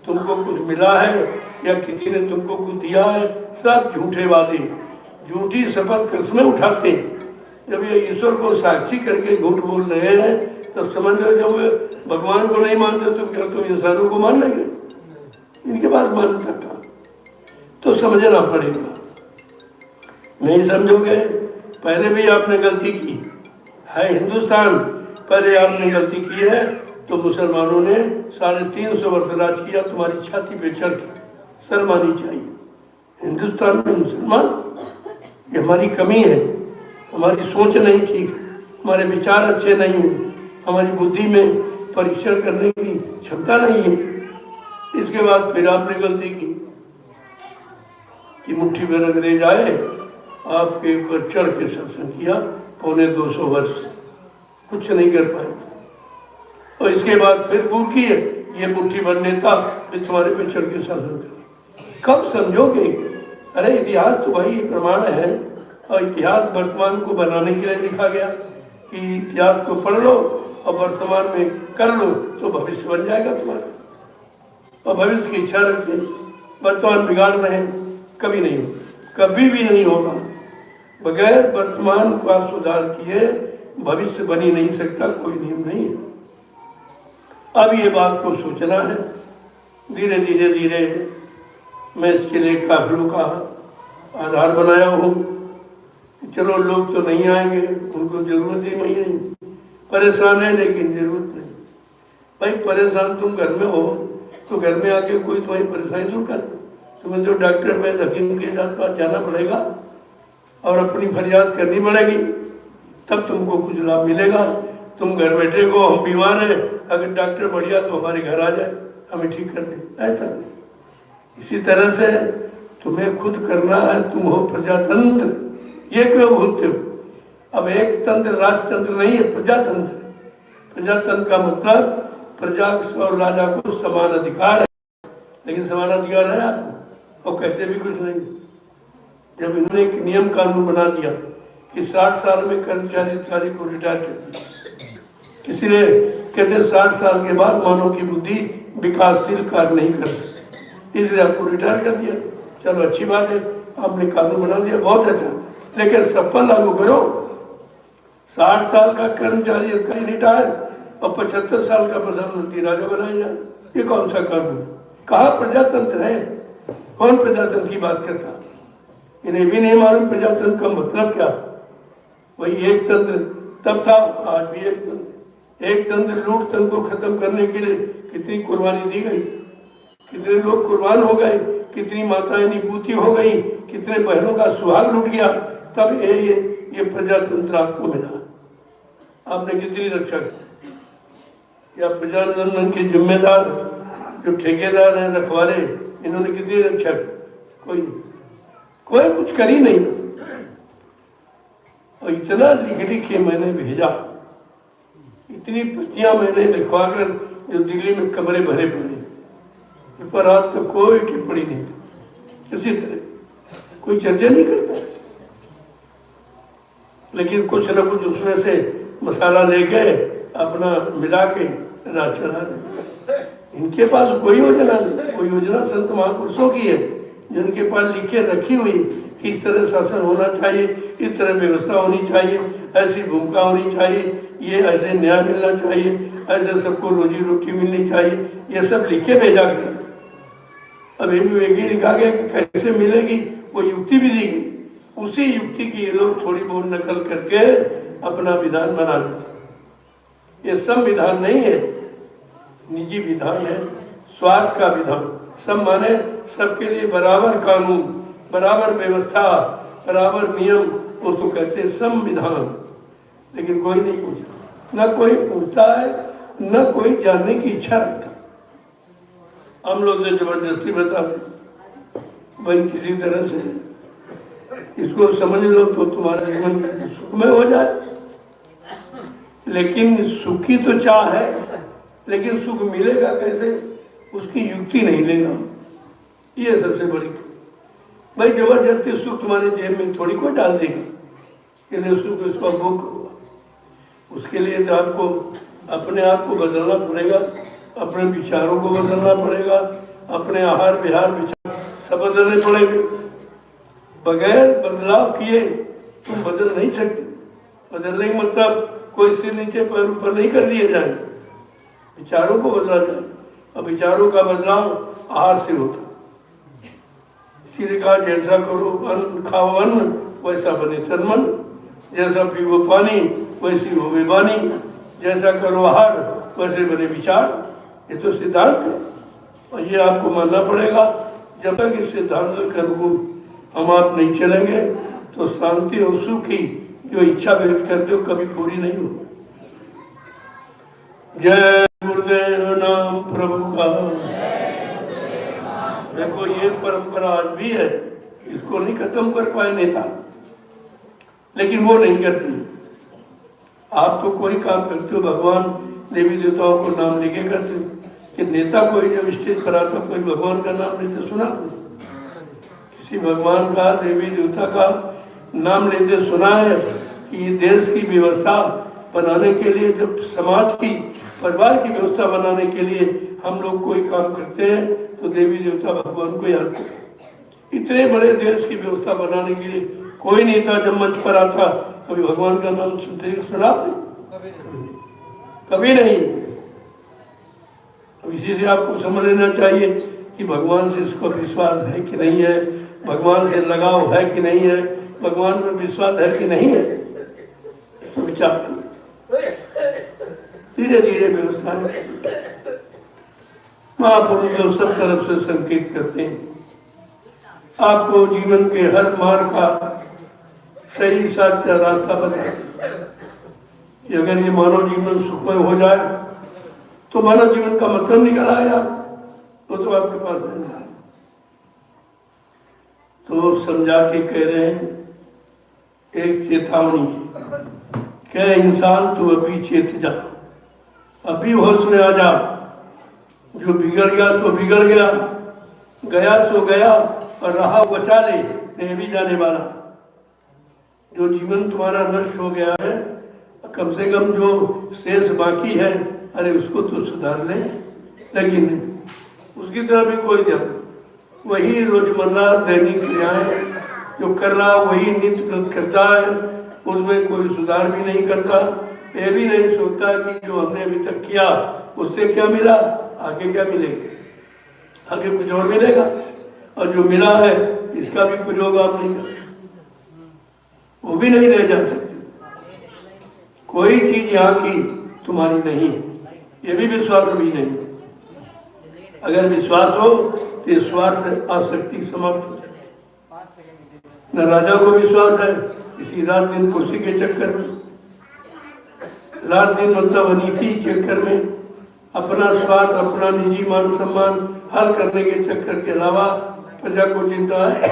तुमको कुछ मिला है या किसी ने तुमको कुछ दिया है, सब झूठे वादे, झूठी शपथ कसमें उठाते। जब ये ईश्वर को साक्षी करके झूठ बोल रहे हैं तब समझ लो, जब भगवान को नहीं मानते तो क्या तुम इंसानों को मान लेंगे? इनके पास मान्यता का तो समझना पड़ेगा। नहीं समझोगे, पहले भी आपने गलती की है। हिंदुस्तान पहले आपने गलती की है तो मुसलमानों ने 350 वर्ष राज किया, तुम्हारी छाती पे चढ़ के। शर्म आनी चाहिए। हिंदुस्तान में मुसलमान, ये हमारी कमी है। हमारी सोच नहीं ठीक, हमारे विचार अच्छे नहीं हैं, हमारी बुद्धि में परीक्षण करने की क्षमता नहीं है। इसके बाद फिर आपने गलती की कि मुट्ठी भर अंग्रेज आए, आपके ऊपर चढ़ के शासन किया 250 वर्ष, कुछ नहीं कर पाए। और इसके बाद फिर भूल की है, ये मुट्ठी भर नेता फिर तुम्हारे पे चढ़ के शासन करे। कब समझोगे? अरे इतिहास तो भाई प्रमाण है, और इतिहास वर्तमान को बनाने के लिए लिखा गया कि इतिहास को पढ़ लो और वर्तमान में कर लो तो भविष्य बन जाएगा तुम्हारा। और भविष्य की इच्छा रखते, वर्तमान बिगाड़ रहे हैं, कभी नहीं होगा, कभी भी नहीं होगा। बगैर वर्तमान का सुधार किए भविष्य बन ही नहीं सकता, कोई नियम नहीं है। अब ये बात को सोचना है। धीरे धीरे धीरे मैं इसके लिए काफिलों का आधार बनाया हूँ। चलो लोग तो नहीं आएंगे, उनको जरूरत ही नहीं, परेशान है लेकिन जरूरत नहीं। भाई परेशान तुम घर में हो तो घर में आके कोई तुम्हारी परेशानी दूर कर। तुम्हें तो डॉक्टर वैद्य हकीम के पास जाना पड़ेगा और अपनी फरियाद करनी पड़ेगी, तब तुमको कुछ लाभ मिलेगा। तुम घर बैठे हो, हम बीमार हैं, अगर डॉक्टर बढ़िया तो हमारे घर आ जाए, हमें ठीक कर दे, ऐसा। इसी तरह से तुम्हें खुद करना है। तुम हो प्रजातंत्र, ये क्यों भूलते हो? अब एक तंत्र राजतंत्र नहीं है, प्रजातंत्र। प्रजातंत्र का मतलब प्रजा और राजा को समान अधिकार है, लेकिन समान अधिकार है आपको, और कहते भी कुछ नहीं। जब इन्होंने एक नियम कानून बना दिया कि 60 साल में कर्मचारी अधिकारी को रिटायर कर दिया, किसी ने कहते 60 साल के बाद मानव की बुद्धि विकासशील कार्य नहीं कर सकती, इसलिए आपको रिटायर कर दिया। चलो अच्छी बात है, आपने कानून बना दिया, बहुत अच्छा, लेकिन सब पर लागू करो। 60 साल का कर्मचारी अधिकारी रिटायर और 75 साल का प्रधानमंत्री राजा बनाया जाए, ये कौन सा कानून? कहाँ प्रजातंत्र है? कौन प्रजातंत्र की बात करता? इन्हें भी नहीं मालूम प्रजातंत्र का मतलब क्या। वही एक तंत्र तब था, आज भी एक तंत्र। एक तंत्र लूट तंत्र को खत्म करने के लिए कितनी कुर्बानी दी गई, कितने लोग कुर्बान हो गए, कितनी माताएं निपूती हो गई, कितने बहनों का सुहाग लुट गया, तब ये प्रजातंत्र आपको मिला। आपने कितनी रक्षा की? या प्रजातंत्र के जिम्मेदार जो ठेकेदार हैं, रखवाले, इन्होंने कितनी रक्षा की? कोई कुछ कर ही नहीं। और इतना लिख के मैंने भेजा, इतनी प्रतियां मैंने लिखवा कर, जो दिल्ली में कमरे भरे पड़े, पर आज तो कोई टिप्पणी नहीं, किसी तरह कोई चर्चा नहीं करता। लेकिन कुछ न कुछ उसमें से मसाला लेके अपना मिला के राज चला रहे। इनके पास कोई योजना नहीं। कोई योजना संत महापुरुषों की है, जिनके पास लिखे रखी हुई किस तरह शासन होना चाहिए, इस तरह व्यवस्था होनी चाहिए, ऐसी भूमिका होनी चाहिए, ये ऐसे न्याय मिलना चाहिए, ऐसे सबको रोजी रोटी मिलनी चाहिए, ये सब लिखे भेजा गया। अब ये लिखा गया कि कैसे मिलेगी, वो युक्ति भी दी गई। उसी युक्ति की ये लोग थोड़ी बहुत नकल करके अपना विधान बना लेते। ये संविधान नहीं है, निजी विधान है, स्वार्थ का विधान। सब माने सबके लिए बराबर कानून, बराबर व्यवस्था, बराबर नियम, उसको कहते हैं संविधान। लेकिन कोई नहीं पूछता, न कोई पूछता है, न कोई जानने की इच्छा रखता। हम लोग जबरदस्ती बताते भाई किसी तरह से इसको समझ लो तो तुम्हारा जीवन सुखमय हो जाए। लेकिन सुखी तो चाह है, लेकिन सुख मिलेगा कैसे, उसकी युक्ति नहीं लेना, ये सबसे बड़ी। भाई जबरदस्ती सुख तुम्हारे जेब में थोड़ी कोई डाल देगा, कि सुख इसको भोग करो। उसके लिए तो आपको अपने आप को बदलना पड़ेगा, अपने विचारों को बदलना पड़ेगा, अपने आहार विहार विचार सब बदलने पड़ेंगे। बगैर बदलाव किए तुम बदल नहीं सकते। बदलने का मतलब कोई सिर नीचे पैर ऊपर नहीं कर दिए जाए, विचारों को बदला जाए। और विचारों का बदलाव आहार से होता। इसीलिए कहा जैसा करो अन्न खाओ अन्न वैसा बने तन मन, जैसा पीवो पानी वैसी हो बेबानी, जैसा करो आहार वैसे बने विचार। ये तो सिद्धांत है और ये आपको मानना पड़ेगा। जब तक इस सिद्धांत के अनुरूप हम आप नहीं चलेंगे तो शांति और सुख की जो इच्छा व्यक्त करते हो कभी पूरी नहीं हो। जय गुरुदेव नाम प्रभु का। देखो ये परंपरा आज भी है, इसको नहीं खत्म कर पाए नेता, लेकिन वो नहीं करती। आप तो कोई काम करते हो, भगवान देवी देवताओं को नाम लेके करते हो, कि नेता कोई जब स्टेज पर आता कोई भगवान का नाम लेते सुना? किसी भगवान का देवी देवता का नाम लेते सुना है? कि देश की व्यवस्था बनाने के लिए, जब समाज की परिवार की व्यवस्था बनाने के लिए हम लोग कोई काम करते हैं तो देवी देवता भगवान को याद करते। इतने बड़े देश की व्यवस्था बनाने के लिए कोई नेता जब मंच पर आता कभी भगवान का नाम सुनते सुना? कभी नहीं। अब इसी से आपको समझ लेना चाहिए कि भगवान से इसको विश्वास है कि नहीं है, भगवान से लगाव है कि नहीं है, भगवान पर विश्वास है कि नहीं है, तो विचार धीरे धीरे व्यवस्था महापुरुष जो सब तरफ से संकेत करते हैं, आपको जीवन के हर मार्ग का सही साचा रास्ता बताते कि अगर ये मानव जीवन सुखमय हो जाए तो मानव जीवन का मतलब निकल आया, तो आपके पास है। तो समझा के कह रहे हैं, एक चेतावनी क्या इंसान तू अभी चेत जा, अभी होश में आ जा। जो बिगड़ गया सो बिगड़ गया, गया सो गया, और रहा बचा ले, नहीं भी जाने वाला। जो जीवन तुम्हारा नष्ट हो गया है, कम से कम जो शेष बाकी है, अरे उसको तो सुधार ले। लेकिन नहीं, उसकी तरफ भी कोई ध्यान। वही रोजमर्रा दैनिक क्रियाएं जो कर रहा वही नित्य करता है, उसमें कोई सुधार भी नहीं करता। ये भी नहीं सोचता कि जो हमने अभी तक किया उससे क्या मिला, आगे क्या मिलेगा, आगे कुछ और मिलेगा, और जो मिला है इसका भी प्रयोग आप नहीं कर, वो भी नहीं ले जा सकते। कोई चीज यहाँ की तुम्हारी नहीं है, ये भी विश्वास अभी नहीं। अगर विश्वास हो तो ये स्वार्थ आसक्ति समाप्त हो जाए। न राजा को विश्वास है, इसी रात दिन कुर्सी के चक्कर में, रात दिन मतलब अनीति चक्कर में अपना स्वार्थ, अपना निजी मान सम्मान हल करने के चक्कर के अलावा प्रजा को चिंता है,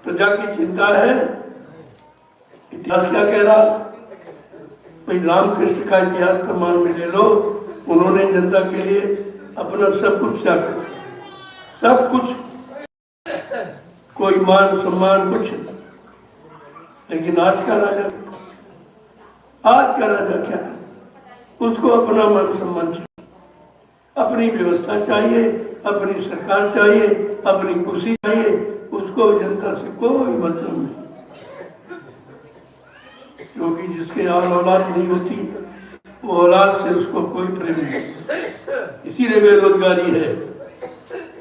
प्रजा की चिंता है। इतिहास क्या कह रहा? भाई रामकृष्ण का इतिहास प्रमाण में ले लो, उन्होंने जनता के लिए अपना सब कुछ त्याग कर, सब कुछ, कोई मान सम्मान कुछ। लेकिन आज का राजा क्या है? उसको अपना मान सम्मान चाहिए, अपनी व्यवस्था चाहिए, अपनी सरकार चाहिए, अपनी कुर्सी चाहिए, उसको जनता से कोई मतलब नहीं। क्योंकि जिसके औलाद नहीं होती वो औलाद से उसको कोई प्रेम नहीं, इसीलिए बेरोजगारी है।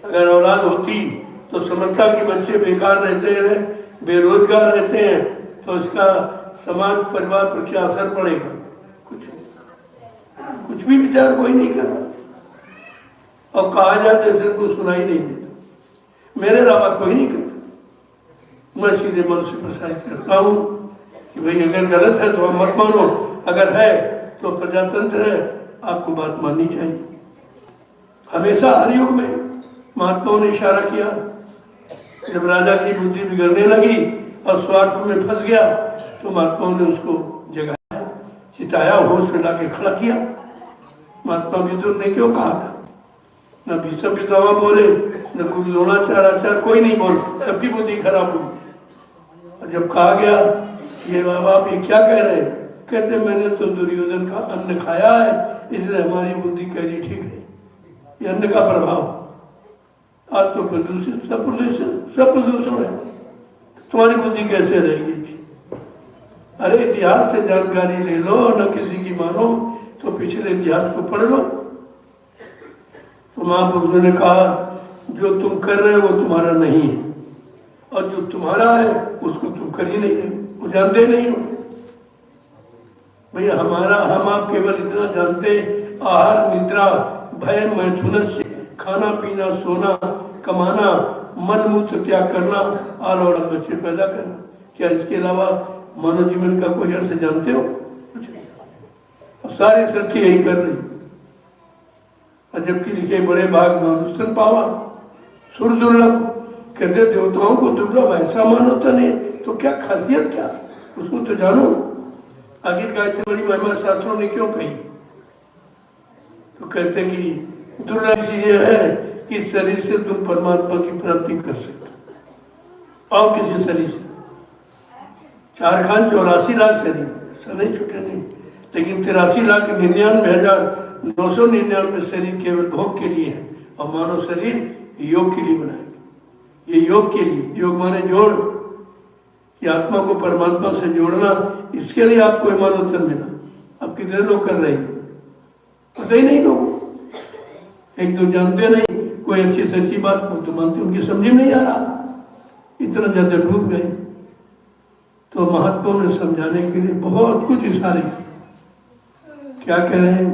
अगर औलाद होती तो समझता कि बच्चे बेकार रहते हैं, बेरोजगार रहते हैं, तो इसका समाज परिवार पर क्या असर पड़ेगा? कुछ भी विचार कोई नहीं कर रहा। और कहा जाए तो को सुनाई नहीं देता, मेरे अलावा कोई नहीं करता। मैं सीधे मन से प्रसारित करता हूँ कि भाई अगर गलत है तो आप मत मानो, अगर है तो प्रजातंत्र है, आपको बात माननी चाहिए। हमेशा हर युग में महात्माओं ने इशारा किया, जब राजा की बुद्धि बिगड़ने लगी और स्वार्थ में फंस गया तो महात्माओं ने उसको जगाया, चिताया, होश में लाके खड़ा किया। महात्मा विदुर ने क्यों कहा था? न भीष्म पितामह बोले, न कोई द्रोणाचार्य, कोई नहीं बोल, सबकी बुद्धि खराब हुई। और जब कहा गया ये बाबा आप ये क्या कह रहे हैं? कहते मैंने तो दुर्योधन का अन्न खाया है, इसलिए हमारी बुद्धि कह रही ठीक है। ये अन्न का प्रभाव। आज तो प्रदूषण, सब प्रदूषण है, तुम्हारी बुद्धि कैसे रहेगी? अरे इतिहास से जानकारी ले लो, न किसी की मानो, तो पिछले इतिहास को पढ़ लो। तो महापुरुषों ने कहा जो तुम कर रहे हो वो तुम्हारा नहीं है, और जो तुम्हारा है उसको तुम कर ही नहीं रहे, वो जानते नहीं हो। भैया हमारा, हम आप केवल इतना जानते, आहार निद्रा भय मैथुन से, खाना पीना सोना कमाना, मन मूत्र त्याग करना, आल और बच्चे पैदा करना, क्या इसके अलावा मानव जीवन का कोई अर्थ जानते हो? सारी सृष्टि यही कर रही। और जबकि लिखे बड़े भाग मानुषन पावा सुर दुर्लभ, कहते देवताओं को दुर्लभ, ऐसा मानवता नहीं तो क्या खासियत, क्या उसको तो जानो। आखिरकार इतनी बड़ी महिमा शास्त्रों ने क्यों कही? तो कहते कि दुर्लभ चीजें है कि शरीर से तुम परमात्मा की प्राप्ति कर सकते और किसी शरीर से। 4,84,00,000 शरीर सदैव छूटे नहीं, लेकिन 83,99,999 शरीर केवल भोग के लिए है, और मानव शरीर योग के लिए बनाए। ये योग के लिए, योग माने जोड़, कि आत्मा को परमात्मा से जोड़ना, इसके लिए आपको मानवतन मिला। अब कितने लोग कर रहे हैं पता ही नहीं लोगों, एक तो जानते नहीं, कोई अच्छी सच्ची बात को तो मानते, उनकी समझ में नहीं आ रहा, इतना ज्यादा डूब गए। तो महात्माओं ने समझाने के लिए बहुत कुछ इशारे किए। क्या कह रहे हैं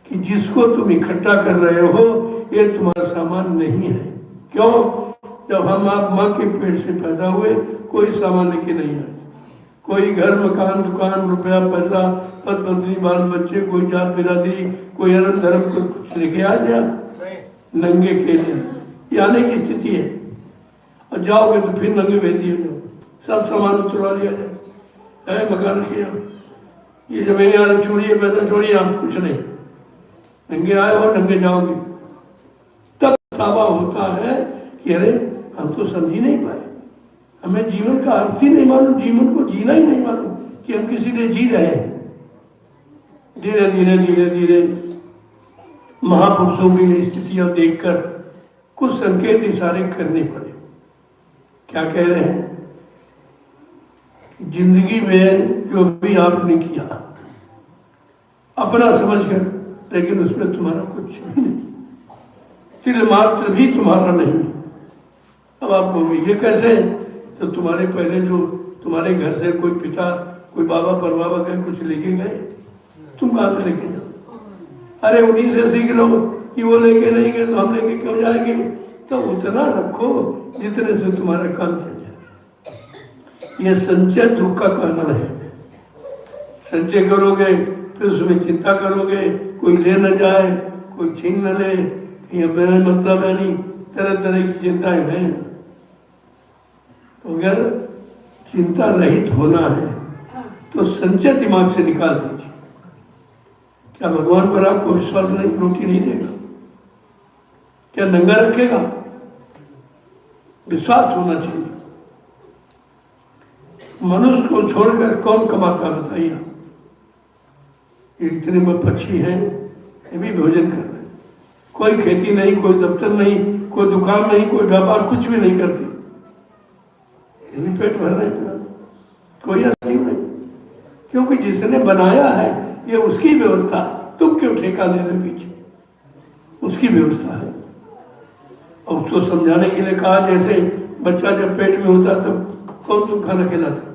कि जिसको तुम इकट्ठा कर रहे हो ये तुम्हारा सामान नहीं है। क्यों? जब हम आप माँ के पेट से पैदा हुए कोई सामान लेके नहीं आए, कोई घर मकान दुकान रुपया पैसा पद पत्नी बाल बच्चे, कोई जात बिरादरी, कोई अरन धर्म को कुछ लेके आ गया, नंगे खेले, ये आने की स्थिति है। और जाओगे तो फिर नंगे भेज दिए, सब सामान उतरवा लिया जाए, मकान किया, ये जमीन यार छोड़िए, पैसा छोड़िए, आप कुछ नहीं, नंगे आए और नंगे जाओगे। तब दावा होता है कि अरे हम तो समझ ही नहीं पाए, हमें जीवन का अर्थ ही नहीं मालूम, जीवन को जीना ही नहीं मालूम कि हम किसी लिए जी रहे हैं। धीरे धीरे धीरे धीरे महापुरुषों की स्थितियां देखकर कुछ संकेत इशारे करने पड़े। क्या कह रहे हैं? जिंदगी में जो भी आपने किया अपना समझकर, लेकिन उसमें तुम्हारा कुछ भी नहीं, तिल मात्र भी तुम्हारा नहीं। अब आप बोलोगे ये कैसे? तो तुम्हारे पहले जो तुम्हारे घर से कोई पिता कोई बाबा परबाबा गए कुछ लेके गए, तुम कहाँ से लेके जाओ? अरे उन्हीं से सीख लो कि वो लेके नहीं गए तो हम लेके क्यों जाएंगे, तो उतना रखो जितने से तुम्हारा काम चल जाए। ये संचय दुख का कारण है। संचय करोगे फिर उसमें चिंता करोगे, कोई ले न जाए, कोई छीन न ले, ये मेरा मतलब है नहीं, तरह तरह की चिंताएं हैं। तो अगर चिंता रहित होना है तो संचय दिमाग से निकाल दीजिए। क्या भगवान पर आपको विश्वास नहीं, रोटी नहीं देगा? क्या नंगा रखेगा? विश्वास होना चाहिए। मनुष्य को छोड़कर कौन कमाता है बताइए? इतने में पक्षी हैं, ये भी भोजन कर रहे हैं। कोई खेती नहीं, कोई दफ्तर नहीं, कोई दुकान नहीं, कोई व्यापार, कुछ भी नहीं करते, ये भी पेट भर रहे हैं। कोई असली नहीं, क्योंकि जिसने बनाया है ये उसकी व्यवस्था। तुम क्यों ठेका ले रहे पीछे? उसकी व्यवस्था है। और उसको समझाने के लिए कहा, जैसे बच्चा जब पेट में होता तब कौन तुम खाना खिलाता,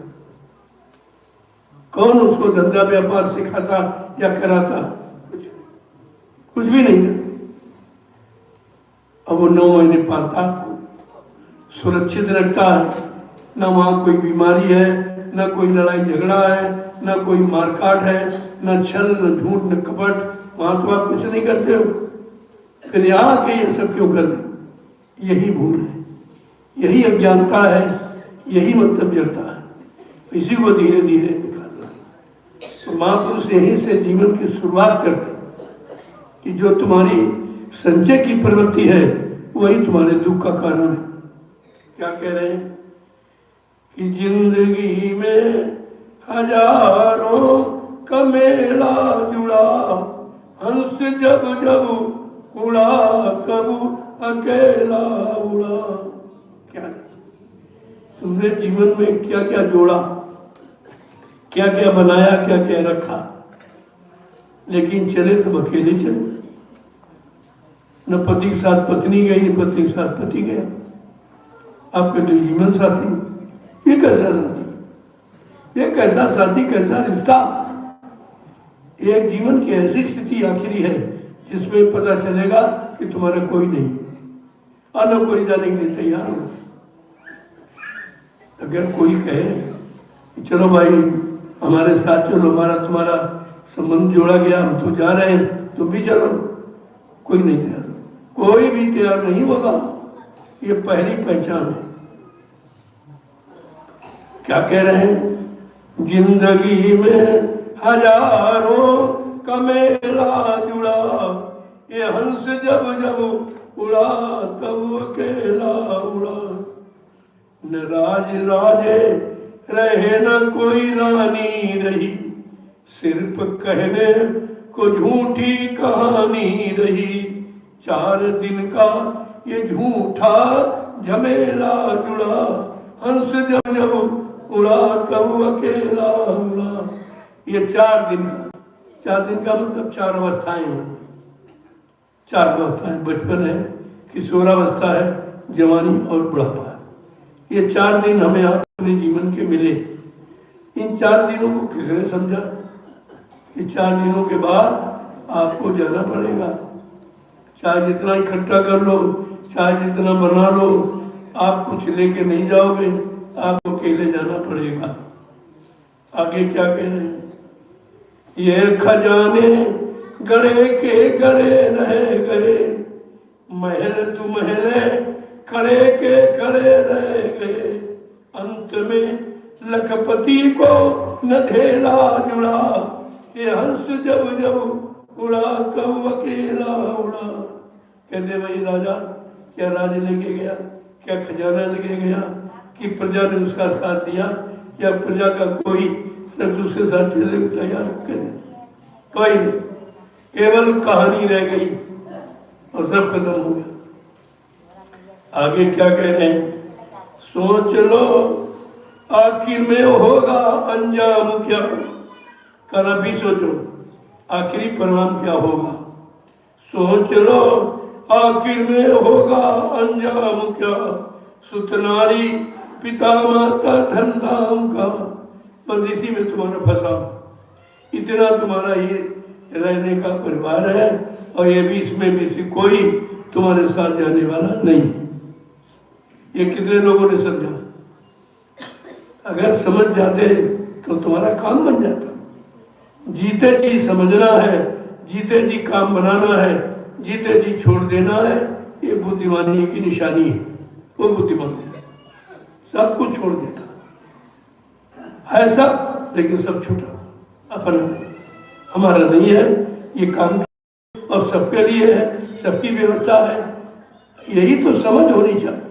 कौन उसको धंधा व्यापार सिखाता या कराता? कुछ भी नहीं। अब वो 9 महीने पालता, सुरक्षित रखता है, ना वहां कोई बीमारी है, ना कोई लड़ाई झगड़ा है, ना कोई मारकाट है, ना छल, न झूठ, न कपट। वहां तो आप कुछ नहीं करते हो, फिर यहाँ के ये सब क्यों कर रहे? यही भूल है, यही अज्ञानता है, यही मतलब जड़ता है। इसी को धीरे धीरे निकालना। तो महापुरुष यहीं से जीवन की शुरुआत करते कि जो तुम्हारी संचय की प्रवृत्ति है वही तुम्हारे दुख का कारण है। क्या कह रहे हैं कि जिंदगी में हजारों का मेला जुड़ा, हंस जब जब उड़ा तब अकेला उड़ा। क्या तुमने जीवन में क्या क्या जोड़ा, क्या क्या बनाया, क्या क्या रखा, लेकिन चले तो अकेले चले। न पति के साथ पत्नी गई, न पत्नी के साथ पति गया। आपके तो जीवन साथी, ये कैसा साथी, ये कैसा साथी, कैसा रिश्ता? एक जीवन की ऐसी स्थिति आखिरी है जिसमें पता चलेगा कि तुम्हारा कोई नहीं, और न कोई जाने के लिए तैयार हो। अगर कोई कहे कि चलो भाई हमारे साथ चलो, हमारा तुम्हारा संबंध जोड़ा गया, हम तो जा रहे हैं, तुम भी चलो, कोई नहीं तैयार, कोई भी तैयार नहीं होगा। ये पहली पहचान है। क्या कह रहे हैं? जिंदगी में हजारों का मेला जुड़ा, ये हंस जब जब उड़ा तब अकेला उड़ा। न राज राजे रहे न कोई रानी रही, सिर्फ कहने को झूठी कहानी रही। 4 दिन का ये झूठा झमेला जुड़ा, हंस जब जब उड़ा तब अकेला उड़ा। ये 4 दिन का मतलब 4 अवस्थाएं हैं। 4 अवस्थाएं, बचपन है, किशोरावस्था है, जवानी और बुढ़ापा है। ये 4 दिन हमें अपने जीवन के मिले। इन 4 दिनों को किसने समझा? कि 4 दिनों के बाद आपको जाना पड़ेगा। चाहे जितना इकट्ठा कर लो, चाहे जितना बना लो, आप कुछ लेके नहीं जाओगे, आपको अकेले जाना पड़ेगा। आगे क्या कह रहे हैं? ये खजाने गड़े के गड़े रह गए, महल तू महले खड़े के खड़े रह गए। अंत में लखपति को न ढेला जुड़ा, ये हंस जब जब उड़ा तब अकेला उड़ा। कहते भाई राजा क्या राज लेके गया, क्या खजाना लेके गया, कि प्रजा ने उसका साथ दिया, या प्रजा का कोई सब दूसरे साथ चलने को तैयार करे? कोई नहीं, केवल कहानी रह गई और सब खत्म हो गया। आगे क्या कह रहे हैं? सोच लो आखिर में होगा अंजाम क्या। कल अभी सोचो आखिरी परिणाम क्या होगा। सोच लो आखिर में होगा अंजाम क्या, सुतनारी पिता माता धन धाम का। बस इसी में तुम्हारा फंसा, इतना तुम्हारा ये रहने का परिवार है और ये भी इसमें भी से कोई तुम्हारे साथ जाने वाला नहीं। ये कितने लोगों ने समझा? अगर समझ जाते तो तुम्हारा काम बन जाता। जीते जी समझना है, जीते जी काम बनाना है, जीते जी छोड़ देना है, ये बुद्धिमानी की निशानी है। वो बुद्धिमान सब कुछ छोड़ देता है सब, लेकिन सब छूटा अपना, हमारा नहीं है ये काम और सबके लिए है, सबकी व्यवस्था है। यही तो समझ होनी चाहिए।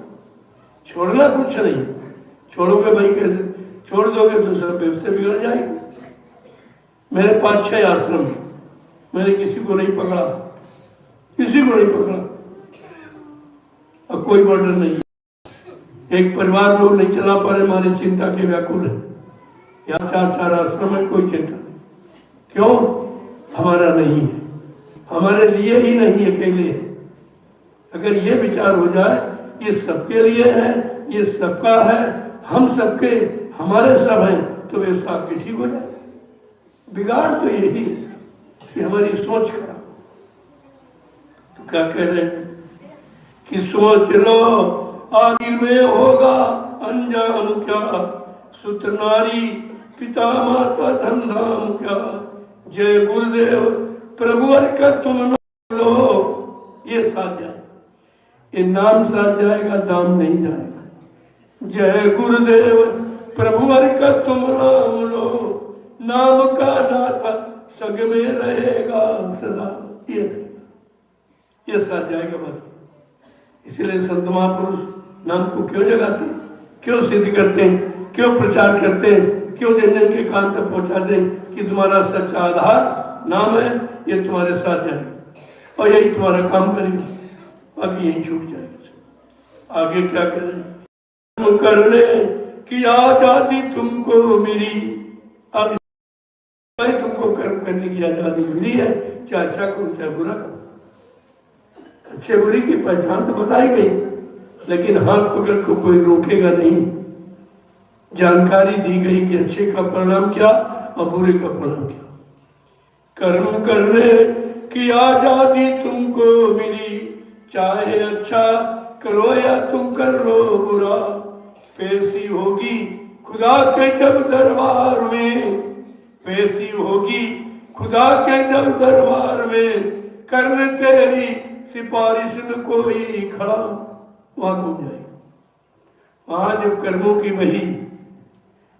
छोड़ना कुछ नहीं, छोड़ोगे भाई कैसे? छोड़ दोगे तो सब व्यवस्था बिगड़ जाएगी। मेरे 5-6 आश्रम है, मैंने किसी को नहीं पकड़ा, किसी को नहीं पकड़ा और कोई बर्डन नहीं। एक परिवार लोग नहीं चला पा रहे, हमारी चिंता के व्याकुल है। यहाँ 4-4 आश्रम है, कोई चिंता नहीं। क्यों? हमारा नहीं है, हमारे लिए ही नहीं, अकेले है। अगर ये विचार हो जाए ये सबके लिए है, ये सबका है, हम सबके, हमारे सब हैं, तो व्यवस्था आपकी ठीक हो जाए। बिगाड़ तो यही है कि हमारी सोच खराब। तो क्या कह रहे हैं कि सोच लो आखिर में होगा अनजान क्या, सुत नारी पिता माता धन धाम क्या, जय गुरुदेव प्रभु का तुम लो, ये साथ जाए। ये नाम साथ जाएगा, दाम नहीं जाएगा। जय गुरुदेव प्रभु का तुम नाम लो, नाम का नाता संग में रहेगा सदा, ये साथ जाएगा बस। इसलिए संत महापुरुष नाम को क्यों जगाते, क्यों सिद्ध करते हैं, क्यों प्रचार करते हैं, क्यों जन जन के कान तक पहुंचाते हैं कि तुम्हारा सच्चा आधार नाम है, ये तुम्हारे साथ जाएगा और यही तुम्हारा काम करेगा, बाकी यही छूट जाएगा। आगे क्या करें? करने की आजादी तुमको मिली, अब तुमको कर्म करने की आजादी मिली है, चाहे अच्छा करो चाहे बुरा करो। अच्छे बुरी की पहचान तो बताई गई, लेकिन हाथ पकड़ को कोई रोकेगा नहीं। जानकारी दी गई कि अच्छे का परिणाम क्या और बुरे का परिणाम क्या। कर्म करने की आजादी तुमको मिली, चाहे अच्छा करो या तुम कर लो बुरा, पेशी होगी खुदा के जब दरबार में, पेशी होगी खुदा के जब दरबार में, करने तेरी सिफारिश में कोई खड़ा, वहां घूम जाएगा। वहां जब कर्मों की वही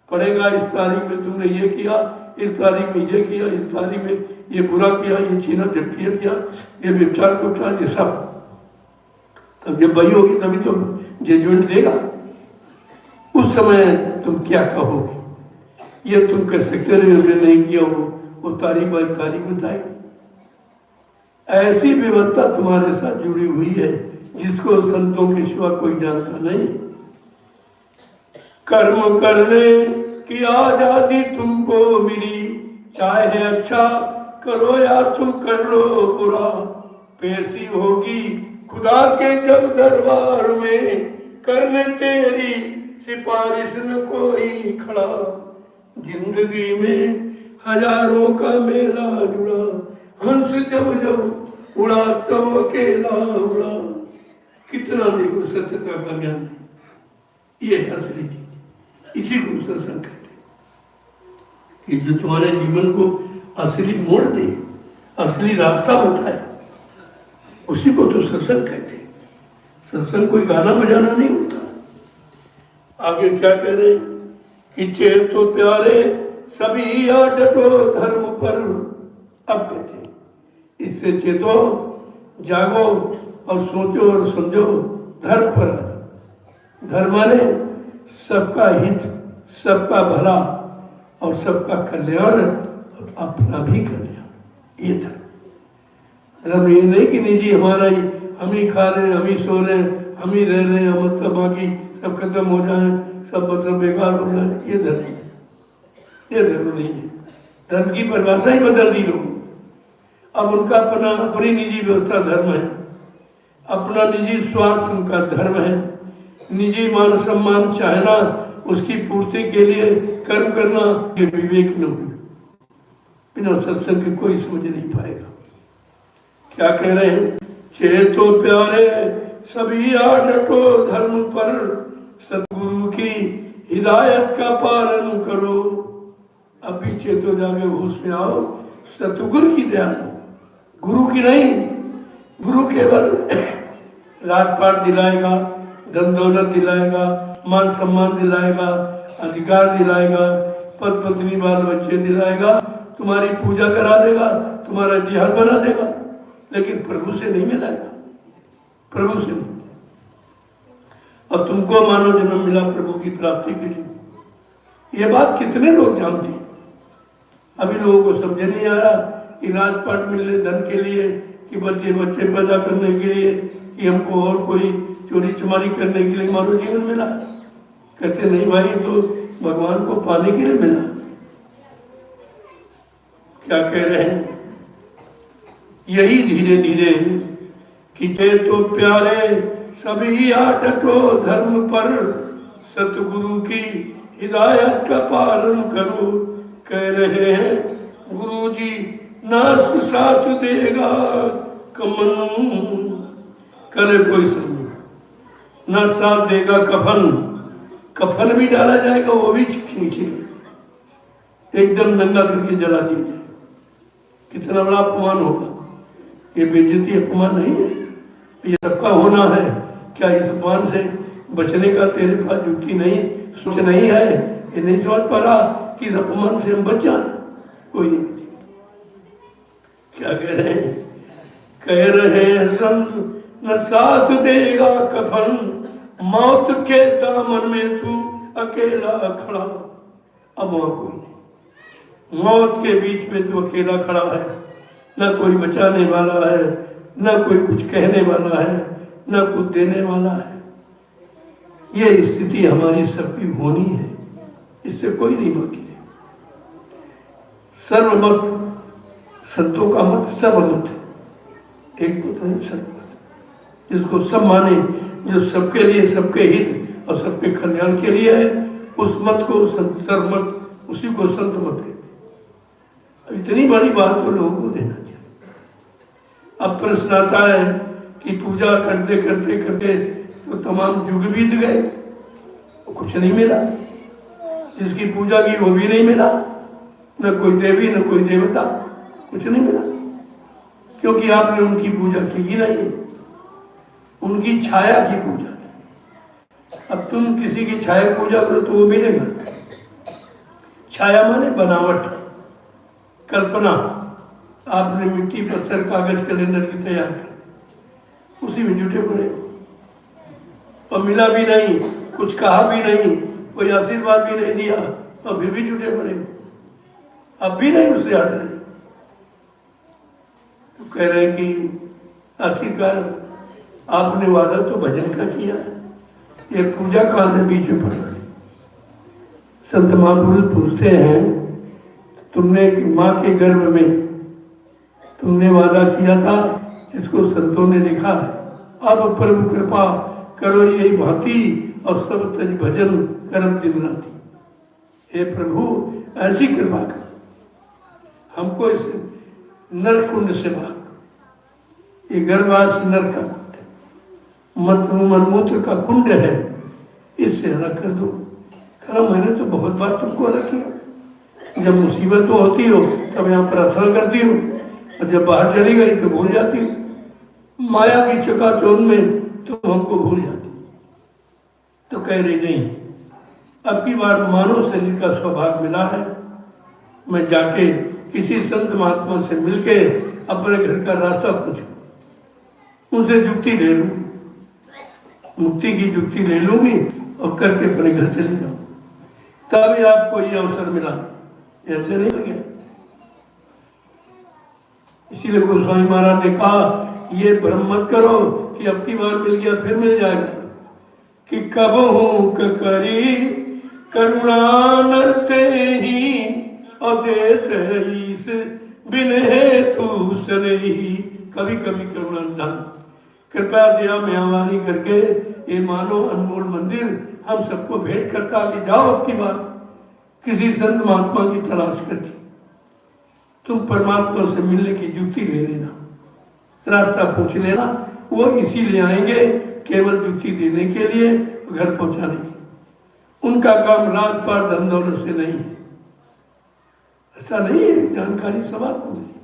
पड़ेगा, इस तारीख में तुमने ये किया, इस तारीख में ये किया, इस तारीख में ये बुरा किया, ये छीना झपटिया किया, ये व्यवचार को किया, ये सब, तब जब वही होगी तभी तो जजमेंट देगा। उस समय तुम क्या कहोगे? ये तुम कर सकते नहीं किया वो तारीख वाली तारीख बताएगी। ऐसी व्यवस्था तुम्हारे साथ जुड़ी हुई है जिसको संतों के सिवा कोई जानता नहीं। कर्म करने की आजादी तुमको मिली, चाहे अच्छा करो या तुम कर लो बुरा, पेशी होगी खुदा के जब दरबार में, करने तेरी सिफारिश न कोई खड़ा। जिंदगी में हजारों का मेला जुड़ा, हंस जब जब उड़ा तब अकेला उड़ा। कितना देखो सत्यता का ज्ञान, ये है असली चीज। इसी को सत्संग कहते हैं कि जो तुम्हारे जीवन को असली मोड़ दे, असली रास्ता बताए, उसी को तो सत्संग कहते हैं। सत्संग कोई गाना बजाना नहीं होता। आगे क्या कह रहे हैं कि चेत तो प्यारे सभी या डटो धर्म पर। अब कहते इससे चेतो, जागो और सोचो और समझो धर्म पर। धर्म माने सबका हित, सबका भला और सबका कल्याण और अपना भी कल्याण, ये धर्म। धर्म ये नहीं कि निजी हमारा ही, हम ही खा रहे, हम ही सो रहे, हम ही रह रहे, हम मतलब बाकी सब खत्म हो जाए, सब मतलब बेकार हो जाए, ये धर्म, ये धर्म नहीं है। धर्म की परिभाषा ही बदल दी लोगों। अब उनका अपना अपनी निजी व्यवस्था धर्म है, अपना निजी स्वार्थ उनका धर्म है। निजी मान सम्मान चाहना, उसकी पूर्ति के लिए कर्म करना, ये विवेक न हो। बिना सत्संग के कोई समझ नहीं पाएगा क्या कह रहे हैं? चेतो प्यारे सभी आटो धर्म पर, सतगुरु की हिदायत का पालन करो। अभी चेतो जाके होश में आओ, सतगुरु की दया, गुरु की नहीं। गुरु केवल राजपाट दिलाएगा, धन दौलत दिलाएगा, मान सम्मान दिलाएगा, अधिकार दिलाएगा, पद पत्नी बाल बच्चे दिलाएगा, तुम्हारी पूजा करा देगा, तुम्हारा जिहाद बना देगा, लेकिन प्रभु से नहीं मिलाएगा, प्रभु से नहीं। अब तुमको मानव जन्म मिला प्रभु की प्राप्ति के लिए, ये बात कितने लोग जानते हैं? अभी लोगों को समझ नहीं आ रहा कि राजपाट मिलने धन के लिए, कि बच्चे बच्चे पैदा करने के लिए, कि हमको और कोई चोरी चमारी करने के लिए मानव जीवन मिला। कहते नहीं भाई, तो भगवान को पाने के लिए मिला। क्या कह रहे हैं? यही धीरे धीरे कि तो प्यारे सभी आटो धर्म पर, सतगुरु की हिदायत का पालन करो। कह रहे हैं गुरु जी ना साथ देगा कमन, करे कोई समझ, ना साथ देगा कफन, कफन भी डाला जाएगा, वो भी खींचे एकदम नंगा करके जला दिया जाए। कितना बड़ा अपमान होगा। ये बेइज्जती अपमान नहीं है, ये सबका होना है। क्या इस अपमान से बचने का तेरे पास जुटी नहीं, सोच नहीं है? ये नहीं समझ पा रहा कि इस अपमान से हम बच जाए? कोई नहीं। क्या कह रहे हैं? कह रहे हैं संत न साथ देगा कफन, मौत के दामन में तू अकेला खड़ा। अब वहां कोई नहीं, मौत के बीच में तू अकेला खड़ा है, न कोई बचाने वाला है, न कोई कुछ कहने वाला है, न कुछ देने वाला है। ये स्थिति हमारी सबकी होनी है, इससे कोई नहीं बाकी है। सर्वमत, संतों का मत सर्वमत है, एक मत नहीं, सर्वमत, जिसको सब माने, जो सबके लिए, सबके हित और सबके कल्याण के लिए है, उस मत को सर्वमत, उसी को संत मत कहते। इतनी बड़ी बात तो लोगों को देना चाहिए। अब प्रश्न आता है कि पूजा करते करते करते तो तमाम युग बीत गए, कुछ नहीं मिला। जिसकी पूजा की वो भी नहीं मिला, न कोई देवी न कोई देवता, कुछ नहीं मिला, क्योंकि आपने उनकी पूजा की ही नहीं, उनकी छाया की पूजा। अब तुम किसी की छाया पूजा करो तो वो मिलेगा। छाया माने बनावट, कल्पना। आपने मिट्टी पत्थर कागज कैलेंडर की तैयार कर, उसी में जुटे पड़े और मिला भी नहीं, कुछ कहा भी नहीं, कोई आशीर्वाद भी नहीं दिया और फिर भी जुटे पड़े, अब भी नहीं उससे हट रहे। तो कह रहे कि आखिरकार आपने वादा तो भजन का किया, ये पूजा कहाँ से बीच में पड़ रही? संत महापुरुष पूछते हैं, तुमने माँ के गर्भ में तुमने वादा किया था, जिसको संतों ने लिखा है, अब प्रभु कृपा करो यही भांति और सब तज भजन करम दिन राती। हे प्रभु ऐसी कृपा कर, हमको इस नर कुंड से भाग। ये गर्भवास नर का मनमूत्र का कुंड है, इससे अलग कर दो। कहना मैंने तो बहुत बार तुमको अलग किया, जब मुसीबत तो होती हो तब यहाँ प्रार्थना करती हो, और जब बाहर चली गई तो भूल जाती हो। माया की चकाचौंध में तुम हमको भूल जाती। तो कह रही नहीं, अब की बार मानव शरीर का सौभाग्य मिला है, मैं जाके किसी संत महात्मा से मिलके अपने घर का रास्ता पूछूं, उनसे जुक्ति ले लूं, मुक्ति की जुक्ति ले लूंगी और करके अपने घर चले जाऊं, तभी आपको ये अवसर मिला। ऐसे नहीं लगे। इसीलिए गोस्वामी महाराज ने कहा, ये भ्रम मत करो कि अब की बार मिल गया फिर मिल जाएगा, कि कब हूं करी करुणा नरते ही और देते ईस बिन हेतु सरही। कभी कभी करुणा निधान, कृपया दया मेहरबानी करके ये मानो अनमोल मंदिर हम सबको भेंट करता कि जाओ अब की बार किसी संत महात्मा की तलाश करके तुम परमात्मा से मिलने की युक्ति ले लेना। रास्ता पूछ लेना, वो इसीलिए आएंगे केवल जुक्ति देने के लिए, घर पहुंचाने की। उनका काम राजपाट धन दौलत से नहीं है, ऐसा नहीं है, जानकारी सब आपको मिली।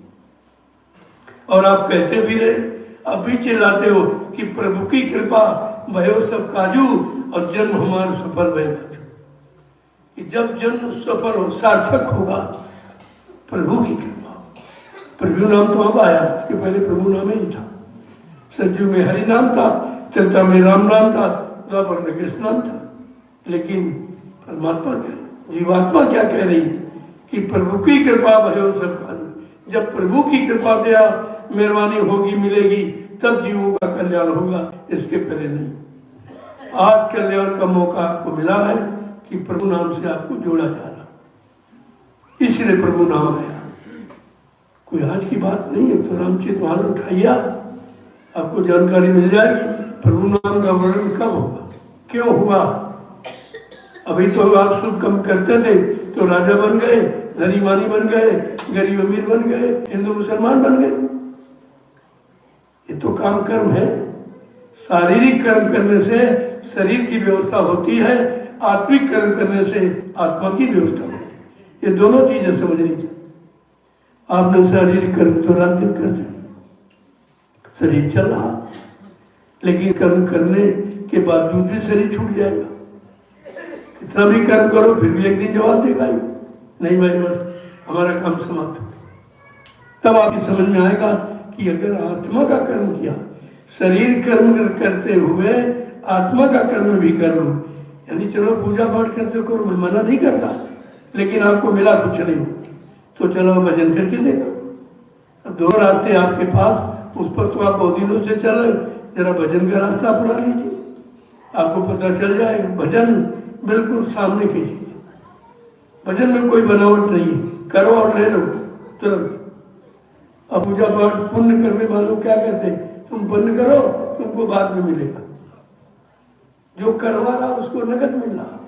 और आप कहते भी रहे, अब भी चिल्लाते हो कि प्रभु की कृपा भयो सब काजू और जन्म हमारा सफल भय। जब जन्म सफल हो, सार्थक होगा, प्रभु की कृपा। प्रभु नाम तो अब आया, कि पहले प्रभु नाम ही था। सज्जू में हरि नाम था, त्रेता में राम नाम था, द्वापर में कृष्ण नाम था। लेकिन परमात्मा क्या, जीवात्मा क्या कह रही कि प्रभु की कृपा भयो सब काजू। जब प्रभु की कृपा दया मेहरबानी होगी, मिलेगी, तब जीवों का कल्याण होगा, इसके पहले नहीं। आज कल्याण का मौका आपको मिला है कि प्रभु नाम से आपको जोड़ा जा रहा, इसलिए प्रभु नाम आया। कोई आज की बात नहीं है, तो रामचरित मानस उठाइए, आपको जानकारी मिल जाएगी। प्रभु नाम का वर्णन कब होगा, क्यों हुआ। अभी तो आप शुभ कम करते थे तो राजा बन गए, धनी मानी बन गए, गरीब अमीर बन गए, हिंदू मुसलमान बन गए। ये तो काम कर्म है। शारीरिक कर्म करने से शरीर की व्यवस्था होती है, आत्मिक कर्म करने से आत्मा की व्यवस्था होती है। ये दोनों चीजें समझनी चाहिए। आपने शारीरिक कर्म तो रात दिन करते, शरीर चल रहा, लेकिन कर्म करने के बावजूद भी शरीर छूट जाएगा। कितना भी कर्म करो फिर भी एक दिन जवाब देगा ही नहीं, भाई बस हमारा काम समाप्त हो। तब आपकी समझ में आएगा कि अगर आत्मा का कर्म किया, शरीर कर्म करते हुए आत्मा का कर्म भी कर लो, यानी चलो पूजा पाठ करते करो, मैं मना नहीं करता, लेकिन आपको मिला कुछ नहीं तो चलो भजन करके देखो। अब दो रास्ते आपके पास, उस पर तो आप बहुत दिनों से चल रहे, जरा भजन का रास्ता अपना लीजिए, आपको पता चल जाएगा। भजन बिल्कुल सामने की चीज, भजन में कोई बनावट नहीं है, करो और ले लो तुरंत। अब पूजा पाठ पुण्य करने वालों क्या कहते हैं, तुम पुण्य करो तुमको बाद में मिलेगा। जो करवा रहा उसको नगद मिल रहा,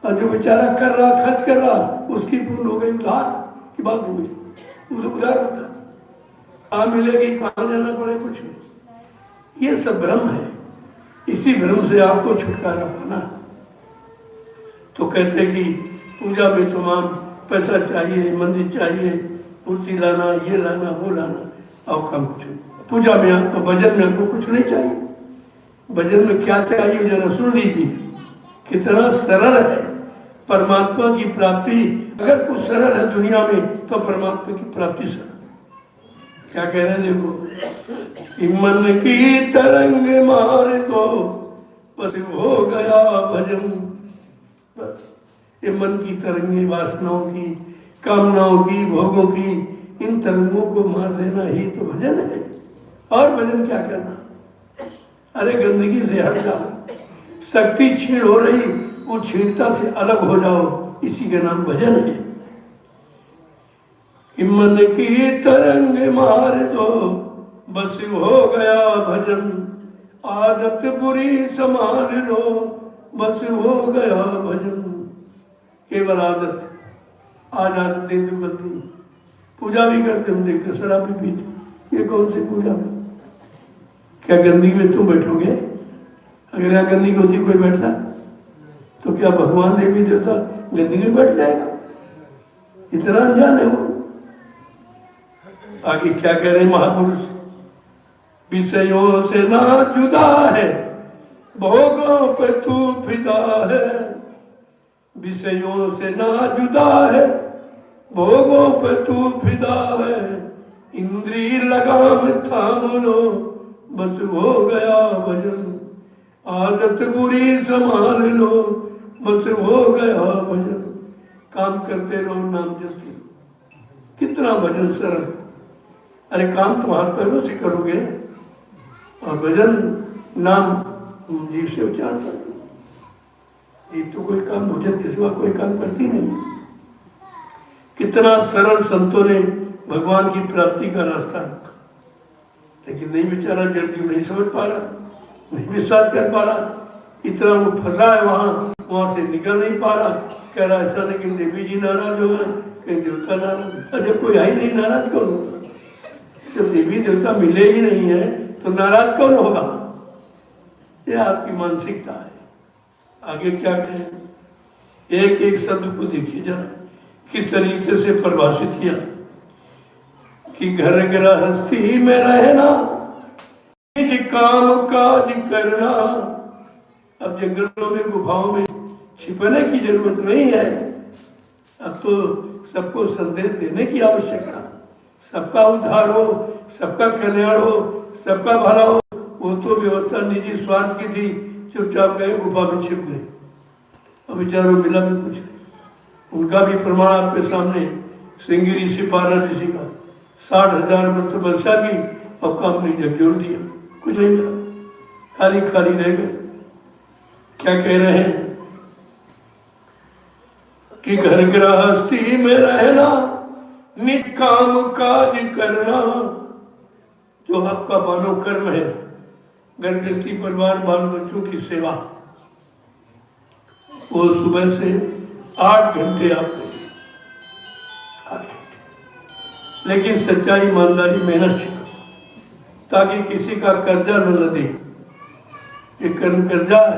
और जो बेचारा कर रहा खर्च कर रहा उसकी पुण्य हो गई उधार की बात हो गई, उधार होता कहाँ मिलेगी, कहाँ जाना पड़े, कुछ नहीं। ये सब भ्रम है, इसी भ्रम से आपको छुटकारा पाना। तो कहते कि पूजा में तमाम पैसा चाहिए, मंदिर चाहिए, मूर्ति लाना, ये लाना, वो लाना, और कम कुछ नहीं। पूजा में आपको, भजन में आपको कुछ नहीं चाहिए। भजन में क्या चाहिए जरा सुन लीजिए, कितना सरल है परमात्मा की प्राप्ति। अगर कुछ सरल है दुनिया में तो परमात्मा की प्राप्ति सरल। क्या कह रहे हैं देखो, मन की तरंग मार दो बस हो गया भजन। ये मन की तरंगे, वासनाओं की, कामनाओं की, भोगों की, इन तरंगों को मार देना ही तो भजन है। और भजन क्या करना, अरे गंदगी से हट जाओ, शक्ति छीण हो रही, वो छीणता से अलग हो जाओ, इसी का नाम भजन है। कि मन की तरंग मार दो बस हो गया भजन, आदत बुरी संभाल लो बस हो गया भजन। केवल आदत, आज आदतें तो गलती, पूजा भी करते हम देखते शराब भी पीते, ये कौन सी पूजा है। क्या गंदगी में तुम बैठोगे, अगर यहाँ गंदगी होती कोई बैठता तो क्या भगवान देवी देवता गंदगी में बैठ जाएगा, इतना अनजान है वो। आगे क्या कह रहे हैं महापुरुष, विषयों से ना जुदा है भोगों पे तू फिदा है, विषयों से ना जुदा है भोगों पे तू फिदा है, इंद्रिय लगाम थाम लो बस हो गया भजन, आदत बुरी संभाल लो बस हो गया भजन। काम करते रहो, नाम जपते रहो, कितना भजन सरल। अरे काम तो हाथ पैरों से करोगे और भजन नाम जीव से उच्चारण करते, ये तो कोई काम भजन के सिवा कोई काम करती नहीं। कितना सरल संतों ने भगवान की प्राप्ति का रास्ता रखा, लेकिन नहीं बेचारा जल्दी नहीं समझ पा रहा, नहीं विश्वास कर पा रहा, इतना वो फंसा है वहां से निकल नहीं पा रहा। कह रहा ऐसा नहीं कि देवी जी नाराज हो गए, कहीं देवता नाराज, जब कोई आई नहीं नाराज कौन होगा। जब देवी देवता मिले ही नहीं है तो नाराज कौन होगा? ये आपकी मानसिकता है। आगे क्या कहें? एक एक शब्द को देखिए जरा किस तरीके से परिभाषित किया कि घर गृहस्थी में रहना, निज काम काज करना। अब जंगलों में गुफाओं में छिपने की जरूरत नहीं है। अब तो सबको संदेश देने की आवश्यकता, सबका उद्धार हो, सबका कल्याण हो, सबका भला हो। वो तो व्यवस्था निजी स्वार्थ की थी, चुपचाप गए गुफा में छिप गए। अब बेचारों मिला भी कुछ नहीं। उनका भी प्रमाण आपके सामने श्रृंगी ऋषि पारा ऋषि का 60,000 वर्ष वर्षा की और काम नहीं जब जोड़ दिया, कुछ नहीं मिला, खाली खाली रह गए। क्या कह रहे हैं कि घर गृहस्थी में रहना, निज काम काज करना। जो आपका मानव कर्म है, घर गृहस्थी परिवार बाल बच्चों की सेवा, वो सुबह से 8 घंटे आप करिए, 8 घंटे, लेकिन सच्चाई ईमानदारी मेहनत से, ताकि किसी का कर्जा न लदे। ये कर्म कर्जा है,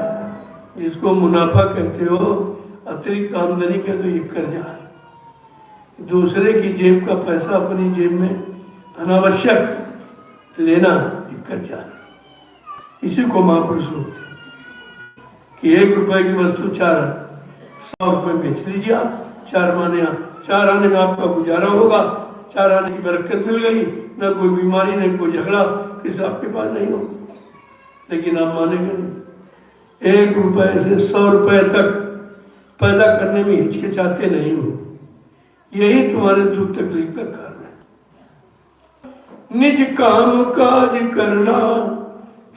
जिसको मुनाफा कहते हो, अतिरिक्त आमदनी का तो ये कर्जा है। दूसरे की जेब का पैसा अपनी जेब में अनावश्यक लेना ये कर्जा है। इसी को महापुरुष होते हैं कि 1 रुपए की वस्तु 4 100 रुपए बेच लीजिए आप। 4 माने 4 आने में आपका गुजारा होगा, 4 आने की बरकत मिल गई, न कोई बीमारी न कोई झगड़ा किसी आपके पास नहीं हो। लेकिन आप मानेंगे नहीं, 1 रुपए से 100 रुपए तक पैदा करने में हिचकिचाते नहीं हो। यही तुम्हारे दुख तकलीफ का कारण है। निज काम काज करना,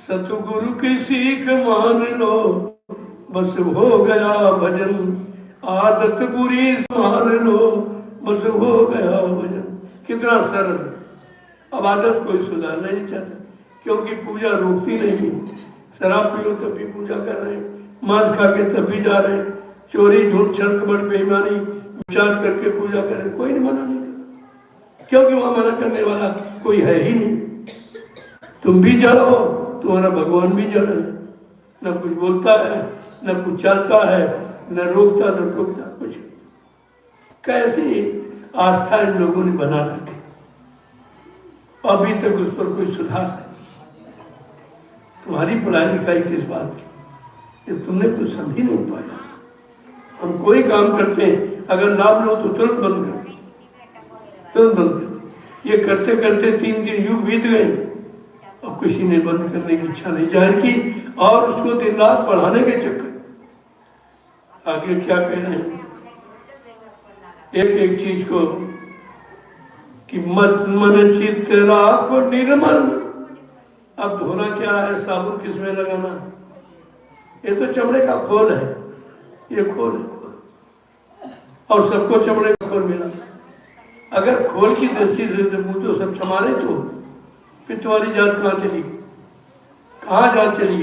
सतगुरु की सीख मान लो, बस हो गया भजन। आदत बुरी संभाल लो, बस हो गया भजन। कितना सरल। अब आदत कोई सुधारना नहीं चाहता, क्योंकि पूजा रोकती नहीं। शराब पियो तब भी पूजा कर रहे हैं, मांस खा के तब भी जा रहे हैं, चोरी झूठ छल कपट बेईमानी विचार करके पूजा कर रहे, कोई नहीं मना नहीं करता, क्योंकि वहां मना करने वाला कोई है ही नहीं। तुम भी जड़ हो, तुम्हारा भगवान भी जड़ है, न कुछ बोलता है, न कुछ चलता है, न रोकता न टोकता कुछ। कैसी आस्था इन लोगों ने बना रखी, अभी तक उस पर कोई सुधार नहीं। तुम्हारी पढ़ाई लिखाई किस बात की, ये तुमने कुछ समझ नहीं पाया। हम कोई काम करते हैं, अगर लाभ लो तो तुरंत बंद कर, तुरंत बंद कर। ये करते करते 3 युग बीत गए, अब किसी ने बंद करने की इच्छा नहीं जाहिर की, और उसको दिन रात बढ़ाने के चक्कर। आगे क्या कह रहे हैं, एक एक चीज को कि मन चित्त राखो निर्मल। अब धोना क्या है, साबुन किसमें लगाना, ये तो चमड़े का खोल है, ये खोल है, और सबको चमड़े का खोल मिला। अगर खोल की दृष्टि से मुंह तो सब चमारे, तो फिर तुम्हारी जात कहाँ चली, कहाँ जा चली।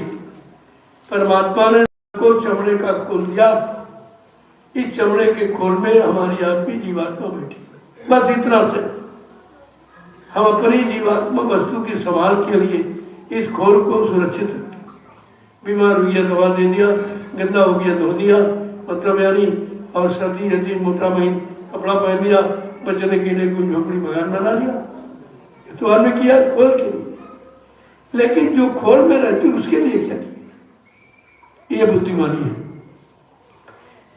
परमात्मा ने सबको चमड़े का खोल दिया, इस चमड़े के खोल में हमारी आपकी जीवात्मा बैठी, बस इतना से। हम अपनी जीवात्मा वस्तु की संभाल के लिए इस खोल को सुरक्षित रखें। बीमार हो गया दवा दे दिया, गंदा हो गया धो दिया, मतलब यानी, और सर्दी यदि मोटा महीन कपड़ा पहन लिया, बचने के लिए कोई झोपड़ी बगान बना लिया, तो हमने किया खोल के लिए। लेकिन जो खोल में रहती उसके लिए क्या किया, ये बुद्धिमानी है।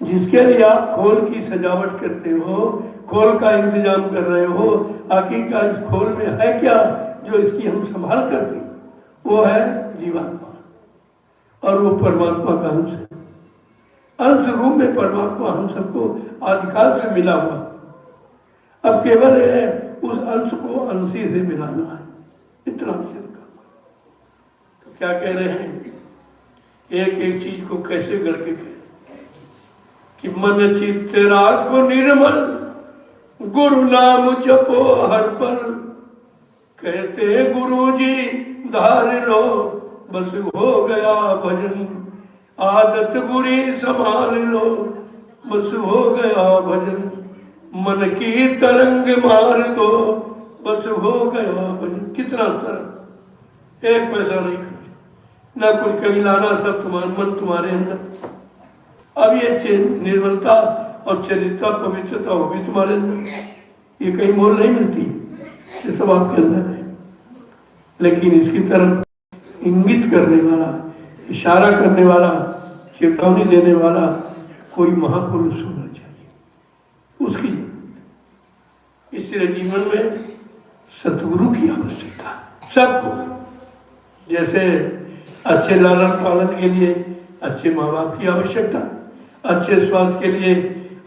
जिसके लिए आप खोल की सजावट करते हो, खोल का इंतजाम कर रहे हो, आखिरकार इस खोल में है क्या जो इसकी हम संभाल करते हैं, वो है जीवात्मा, और वो परमात्मा का अंश है। अंश रूप में परमात्मा हम सबको आदिकाल से मिला हुआ, अब केवल है उस अंश को अंशी से मिलाना है, इतना काम। तो क्या कह रहे हैं, एक एक चीज को कैसे करके कहें कि मन चित्त राखो निर्मल, गुरु नाम जपो हर पल। कहते गुरु जी धार लो, बस हो गया भजन। आदत बुरी संभाल लो, बस हो गया भजन। मन की तरंग मार दो, बस हो गए वहां कितना सरल, एक पैसा नहीं खर्च, ना कुछ कहीं लाना, सब तुम्हारे मन तुम्हारे अंदर। अब ये निर्मलता और चरित्रता पवित्रता होगी तुम्हारे अंदर, ये कहीं मोल नहीं मिलती, ये सब आपके अंदर है। लेकिन इसकी तरफ इंगित करने वाला, इशारा करने वाला, चेतावनी देने वाला कोई महापुरुष होना चाहिए, उसकी जरूरत। इसलिए जीवन में सतगुरु की आवश्यकता है सबको। जैसे अच्छे लालन पालन के लिए अच्छे माँ बाप की आवश्यकता, अच्छे स्वास्थ्य के लिए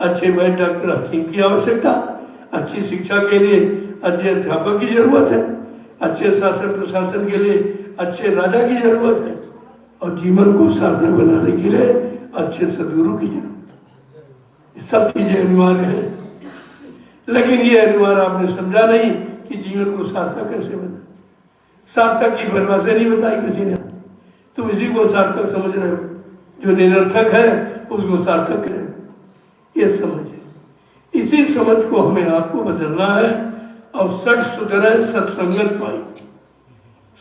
अच्छे वैद्य डॉक्टर हकीम की आवश्यकता, अच्छी शिक्षा के लिए अच्छे अध्यापक की जरूरत है, अच्छे शासन प्रशासन के लिए अच्छे राजा की जरूरत है, और जीवन को सार्थक बनाने के लिए अच्छे सदगुरु की जरूरत है। सब चीजें अनिवार्य है, लेकिन ये अनिवार्य आपने समझा नहीं कि जीवन को सार्थक कैसे बना। सार्थक की परिभाषा नहीं बताई किसी ने, तुम इसी को सार्थक समझ रहे हो, जो निरर्थक है उसको सार्थक है, ये समझ। इसी समझ को हमें आपको बदलना है और सठ सुधरे सत्संगत पाई।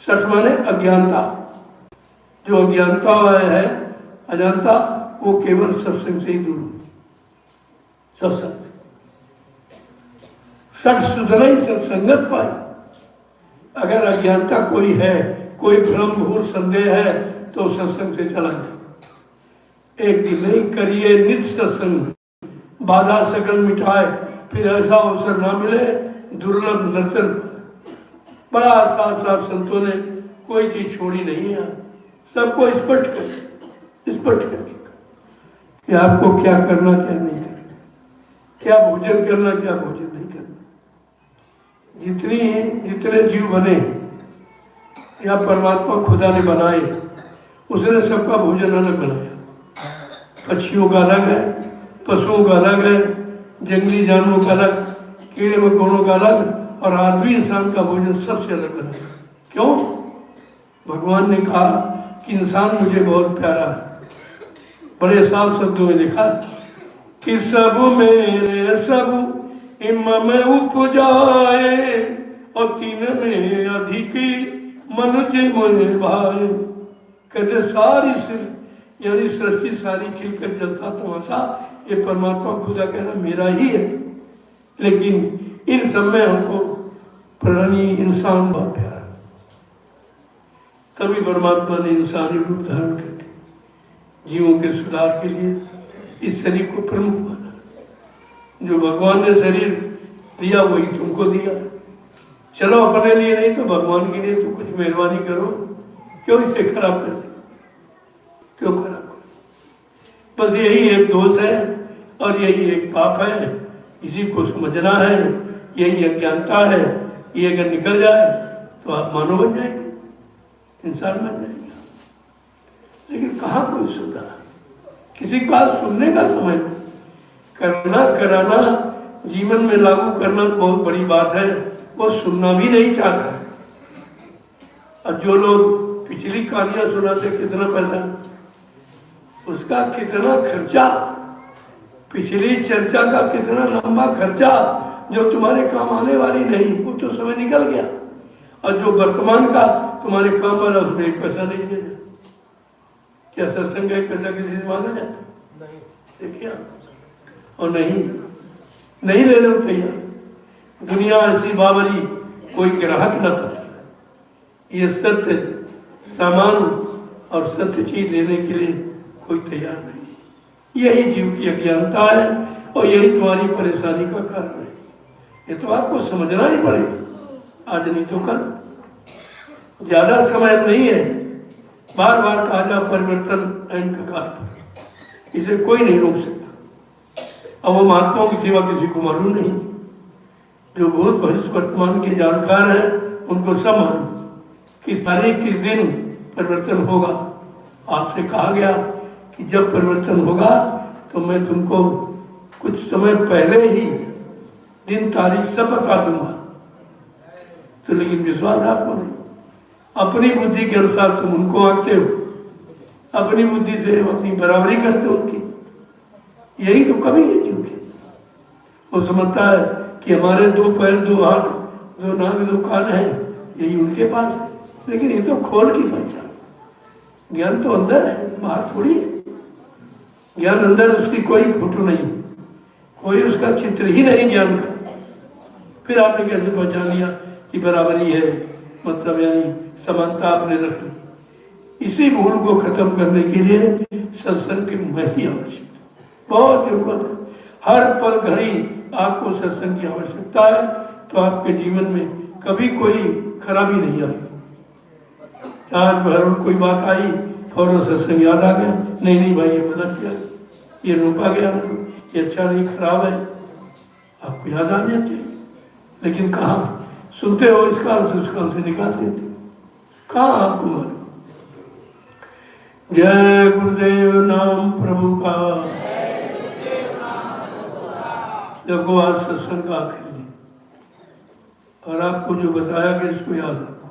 सठ माने अज्ञानता, जो अज्ञानता है अजानता, वो केवल सत्संग से ही दूर हो। सत्संग सठ सुधरे सत्संगत पाई। अगर अज्ञानता कोई है, कोई भ्रम भूल संदेह है, तो सत्संग से चला जाए। एक दिन नहीं करिए नित्य सत्संग, बाधा सकल मिटाए, फिर ऐसा अवसर ना मिले दुर्लभ नर्तन। बड़ा साथ साथ संतों ने कोई चीज छोड़ी नहीं है, सबको स्पष्ट कर कि आपको क्या करना क्या नहीं करना, क्या भोजन करना क्या भोजन नहीं करना। जितने जीव बने या परमात्मा खुदा ने बनाए, उसने सबका भोजन अलग बनाया। पक्षियों का अलग है, पशुओं का अलग है, जंगली जानवरों का अलग, कीड़े मकोड़ों का अलग, और आदमी इंसान का भोजन सबसे अलग अलग है। क्यों? भगवान ने कहा कि इंसान मुझे बहुत प्यारा है। बड़े साफ शब्दों में लिखा कि सब मेरे सब इम में उपजाए, और तीन में अधिक मनुज मुझे भाए। कहते सारी यानी सृष्टि सारी खिलकर जलता तमाशा ये परमात्मा खुदा कहना मेरा ही है, लेकिन इन सब में हमको प्राणी इंसान बहुत प्यारा। तभी परमात्मा ने इंसानी रूप धारण करके जीवों के सुधार के लिए इस शरीर को प्रमुख माना। जो भगवान ने शरीर दिया वही तुमको दिया। चलो अपने लिए नहीं तो भगवान के लिए तो कुछ मेहरबानी करो, क्यों इसे खराब करते, क्यों खराब? बस यही एक दोष है और यही एक पाप है, इसी को समझना है, यही अज्ञानता है। ये अगर निकल जाए तो आप मानव बन जाएंगे, इंसान बन जाएंगे। लेकिन कहाँ कोई सुनता, किसी का सुनने का समय नहीं। करना कराना जीवन में लागू करना तो बहुत बड़ी बात है, वो सुनना भी नहीं चाहता। और जो लोग पिछली कहानियां सुनाते कितना पैसा, उसका कितना खर्चा, पिछली चर्चा का कितना लंबा खर्चा जो तुम्हारे काम आने वाली नहीं, वो तो समय निकल गया। और जो वर्तमान का तुम्हारे काम वाला उसमें एक पैसा नहीं दिया जाता। क्या सत्संग एक पैसा किसी से मांगा जाता? देखिए, और नहीं लेने को तैयार। दुनिया ऐसी बावरी, कोई ग्राहक न था। ये सत्य सामान और सत्य चीज लेने के लिए कोई तैयार नहीं। यही जीव की अज्ञानता है और यही तुम्हारी परेशानी का कारण है। ये तो आपको समझना ही पड़ेगा, आज नहीं तो कल। ज्यादा समय नहीं है, बार बार कहा जा परिवर्तन एंड का काल, इसे कोई नहीं रोक सकता। अब वो महात्माओं की सेवा किसी को मालूम नहीं, जो भूत भविष्य वर्तमान के जानकार हैं उनको सब मालूम कि तारीख किस दिन परिवर्तन होगा। आपसे कहा गया कि जब परिवर्तन होगा तो मैं तुमको कुछ समय पहले ही दिन तारीख सब बता दूंगा। तो लेकिन विश्वास आपको नहीं, अपनी बुद्धि के अनुसार तुम उनको आंकते हो, अपनी बुद्धि से अपनी बराबरी करते हो उनकी। यही तो कमी है जीव की। वो समझता है कि हमारे 2 पैर 2 हाथ जो नाग दो कान है यही उनके पास है, लेकिन ये तो खोल की पहचान। ज्ञान तो अंदर है, बाहर थोड़ी है। ज्ञान अंदर, उसकी कोई फोटो नहीं, कोई उसका चित्र ही नहीं ज्ञान का। फिर आपने कैसे पहचान लिया कि बराबरी है, मतलब यानी समानता आपने रख ली। इसी भूल को खत्म करने के लिए सत्संग की महती आवश्यक, बहुत जरूरत है। हर पल घड़ी आपको सत्संग की आवश्यकता है, तो आपके जीवन में कभी कोई खराबी नहीं आएगी। आज भर कोई बात आई, फौरन सत्संग याद आ गया, नहीं भाई ये मदद किया, ये रोका गया, ये अच्छा नहीं खराब है, आपको याद आ जाती है। लेकिन कहाँ सुनते हो, इस काल से उस काल से निकाल देते, कहाँ आपको मालूम। जय गुरुदेव नाम प्रभु का। देखो आज सत्संग का आखिरी, और आपको जो बताया कि इसको याद रखो।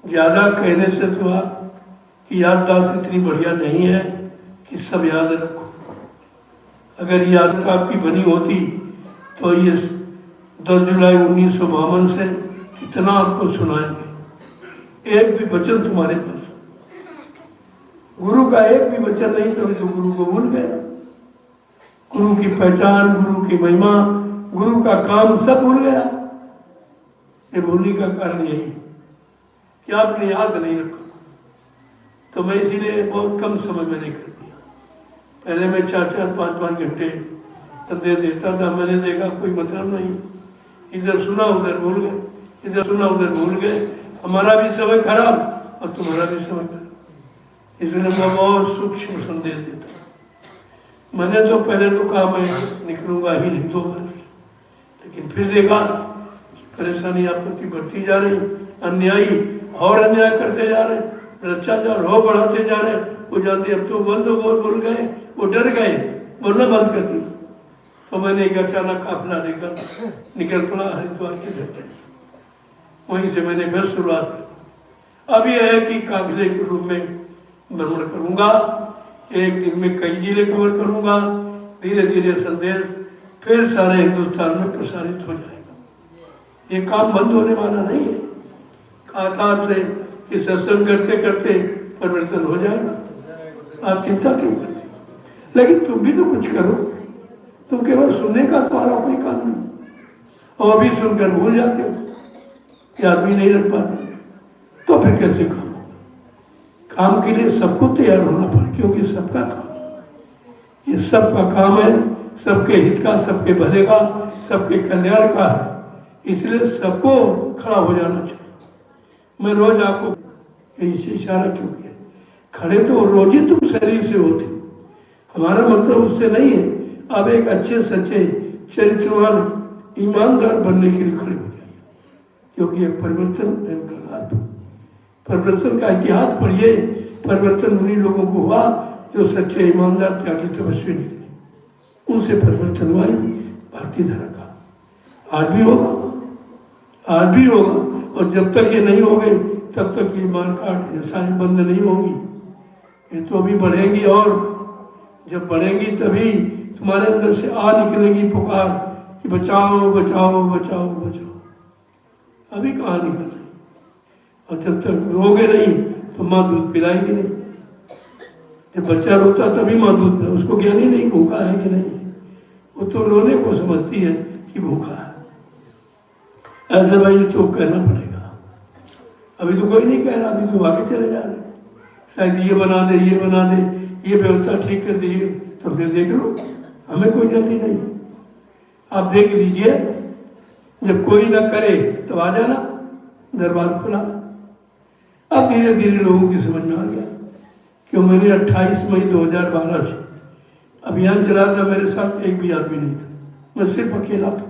ज्यादा कहने से तो आपकी याददाश्त इतनी बढ़िया नहीं है कि सब याद रखो। अगर ये आदत आपकी बनी होती तो ये 10 जुलाई 1952 से कितना आपको सुनाएंगे। एक भी वचन तुम्हारे पास, गुरु का एक भी वचन नहीं, तो गुरु को भूल गए। गुरु की पहचान, गुरु की महिमा, गुरु का काम सब भूल गया। ये भूलने का कारण यही है कि आपने याद नहीं रखा। तो मैं इसीलिए बहुत कम समय में नहीं कर दिया। पहले मैं 4-4, 5-5 घंटे संदेश देता था। मैंने देखा कोई मतलब नहीं, इधर सुना उधर भूल गए, इधर सुना उधर भूल गए। हमारा भी समय खराब और तुम्हारा भी समय खराब। इसलिए मैं बहुत सूक्ष्म संदेश देता। मैंने तो पहले तो कहा मैं निकलूंगा ही नहीं 2 बार, लेकिन फिर देखा परेशानी आपत्ति बढ़ती जा रही, अन्यायी और अन्याय करते जा रहे, भ्रष्टाचार और बढ़ाते जा रहे। वो जानते अब तो बोल गए, वो डर गए, बोलना बंद कर दिया। तो मैंने एक अचानक काफिला लेकर निकल पड़ा हरिद्वार के घर। वहीं से मैंने फिर शुरुआत की। अब यह है कि काफिले के रूप में भ्रमण करूंगा, एक दिन में कई जिले कवर करूंगा। धीरे धीरे संदेश फिर सारे हिंदुस्तान में प्रसारित हो जाएगा। ये काम बंद होने वाला नहीं है। आधार से कि सत्संग करते करते परिवर्तन हो जाएगा, आप चिंता क्यों करते। लेकिन तुम भी तो कुछ करो। तुम केवल सुनने का तुम्हारा कोई काम नहीं, और भी सुनकर भूल जाते हो, याद भी नहीं रख पाते, तो फिर कैसे काम होगा। काम के लिए सबको तैयार होना पड़े, क्योंकि सबका काम, ये सबका काम है, सबके हित का, सबके भले का, सबके कल्याण का है। इसलिए सबको खड़ा हो जाना चाहिए। मैं रोज आपको इशारा क्यों किया, खड़े तो रोज ही तुम शरीर से होते। हमारा मतलब उससे नहीं है, अब एक अच्छे सच्चे चरित्रवान ईमानदार बनने के लिए खड़े हो जाइए, क्योंकि एक परिवर्तन का इतिहास पढ़िए। परिवर्तन उन्हीं लोगों को हुआ जो सच्चे ईमानदार त्यागी तपस्वी निकले, उनसे परिवर्तन हुआ भारतीय धर्म का। आज भी होगा, आज भी होगा, और जब तक ये नहीं हो गई तब तक ये मारकाट हिंसाएं बंद नहीं होगी। ये तो अभी बढ़ेगी, और जब बढ़ेगी तभी तुम्हारे अंदर से आ निकलेगी पुकार कि बचाओ बचाओ बचाओ बचाओ। अभी कहाँ निकल रही, और जब तक रोगे नहीं तो माँ दूध पिलाएगी नहीं। जब बच्चा रोता तभी माँ दूध पिला, उसको ज्ञान ही नहीं भूखा है कि नहीं, वो तो रोने को समझती है कि भूखा है। ऐसे भाई तो कहना पड़ेगा। अभी तो कोई नहीं कह रहा, अभी तो आगे चले जा रहे, शायद ये बना दे, ये बना दे, ये व्यवस्था ठीक कर दीजिए, तो फिर देख लो, हमें कोई जल्दी नहीं। आप देख लीजिए, जब कोई ना करे तो आ जाना, दरबार खुला। अब धीरे धीरे लोगों की समझ में आ गया, क्यों मैंने 28 मई 2012 से अभियान चला था। मेरे साथ एक भी आदमी नहीं था, मैं सिर्फ अकेला था,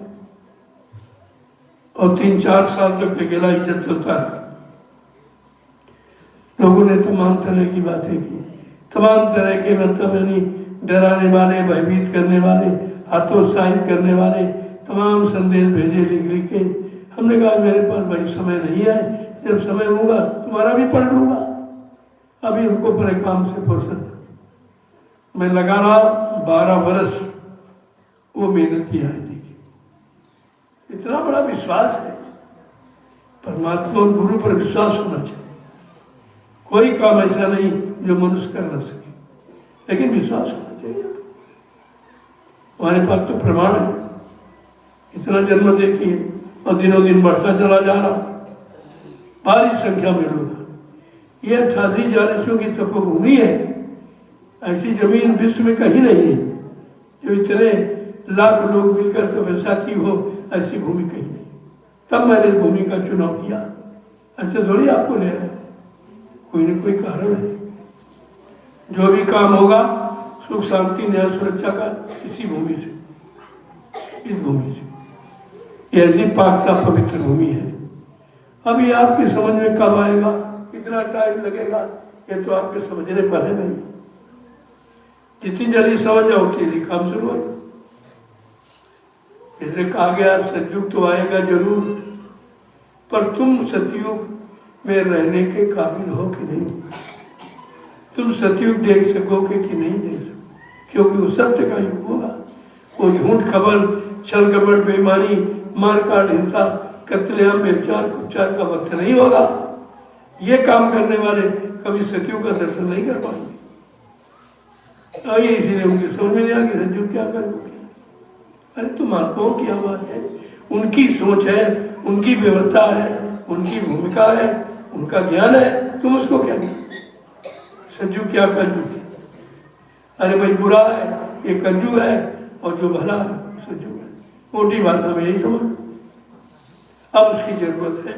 और 3-4 साल तक अकेला ही चलता रहा। लोगों ने तमाम तरह की बातें की, तमाम तरह के मतलब यानी डराने वाले, भयभीत करने वाले, हतोत्साहित करने वाले तमाम संदेश भेजे लिख के। हमने कहा मेरे पास भाई समय नहीं है, जब समय होगा तुम्हारा भी पढ़ लूंगा। अभी हमको बड़े काम से फुर्सत, मैं लगा रहा 12 वर्ष वो मेहनत किया है। देखिए इतना बड़ा विश्वास है। परमात्मा और गुरु पर विश्वास होना चाहिए। कोई काम ऐसा नहीं जो मनुष्य कर न सके, लेकिन विश्वास होना चाहिए। हमारे पास तो प्रमाण है, इतना जन्म देखिए और दिनों दिन बढ़ता चला जा रहा, भारी संख्या में लोग। ये 88 की तपोभूमि है, ऐसी जमीन विश्व में कहीं नहीं है जो इतने लाख लोग मिलकर तपस्या की हो, ऐसी भूमि कहीं नहीं। तब मैंने इस भूमि का चुनाव किया, ऐसे थोड़ी आपको ले रहे, कोई न कोई कारण है। जो भी काम होगा सुख शांति न्याय सुरक्षा का इसी भूमि से, इस भूमि से। ये ऐसी पाक साफ पवित्र भूमि है। अब ये आपकी समझ में कब आएगा, कितना टाइम लगेगा, ये तो आपके समझने पर है नहीं। जितनी जल्दी समझ जाओ उतनी काम शुरू हो। जैसे कहा गया सतयुग तो आएगा जरूर, पर तुम सतयुग में रहने के काबिल हो कि नहीं, तुम सतयुग देख सकोगे कि नहीं देख सकोगे, क्योंकि वो सत्य का युग होगा। वो झूठ खबर छल कपट बेईमानी मारकाट हिंसा कत्लेआम व्यभिचार कुचार का वक्त नहीं होगा। ये काम करने वाले कभी सतयुग का दर्शन नहीं कर पाएंगे। ये इसीलिए उनकी समझ में नहीं आ गई सतयुग क्या करोगे। अरे तुम महात्माओं की आवाज है, उनकी सोच है, उनकी व्यवस्था है, उनकी भूमिका है, उनका ज्ञान है, तुम उसको क्या सतयुग क्या कलयुग। अरे भाई बुरा है ये कलयुग है और जो भला है सतयुग है। मोटी भाषा में यही समझ। अब उसकी जरूरत है।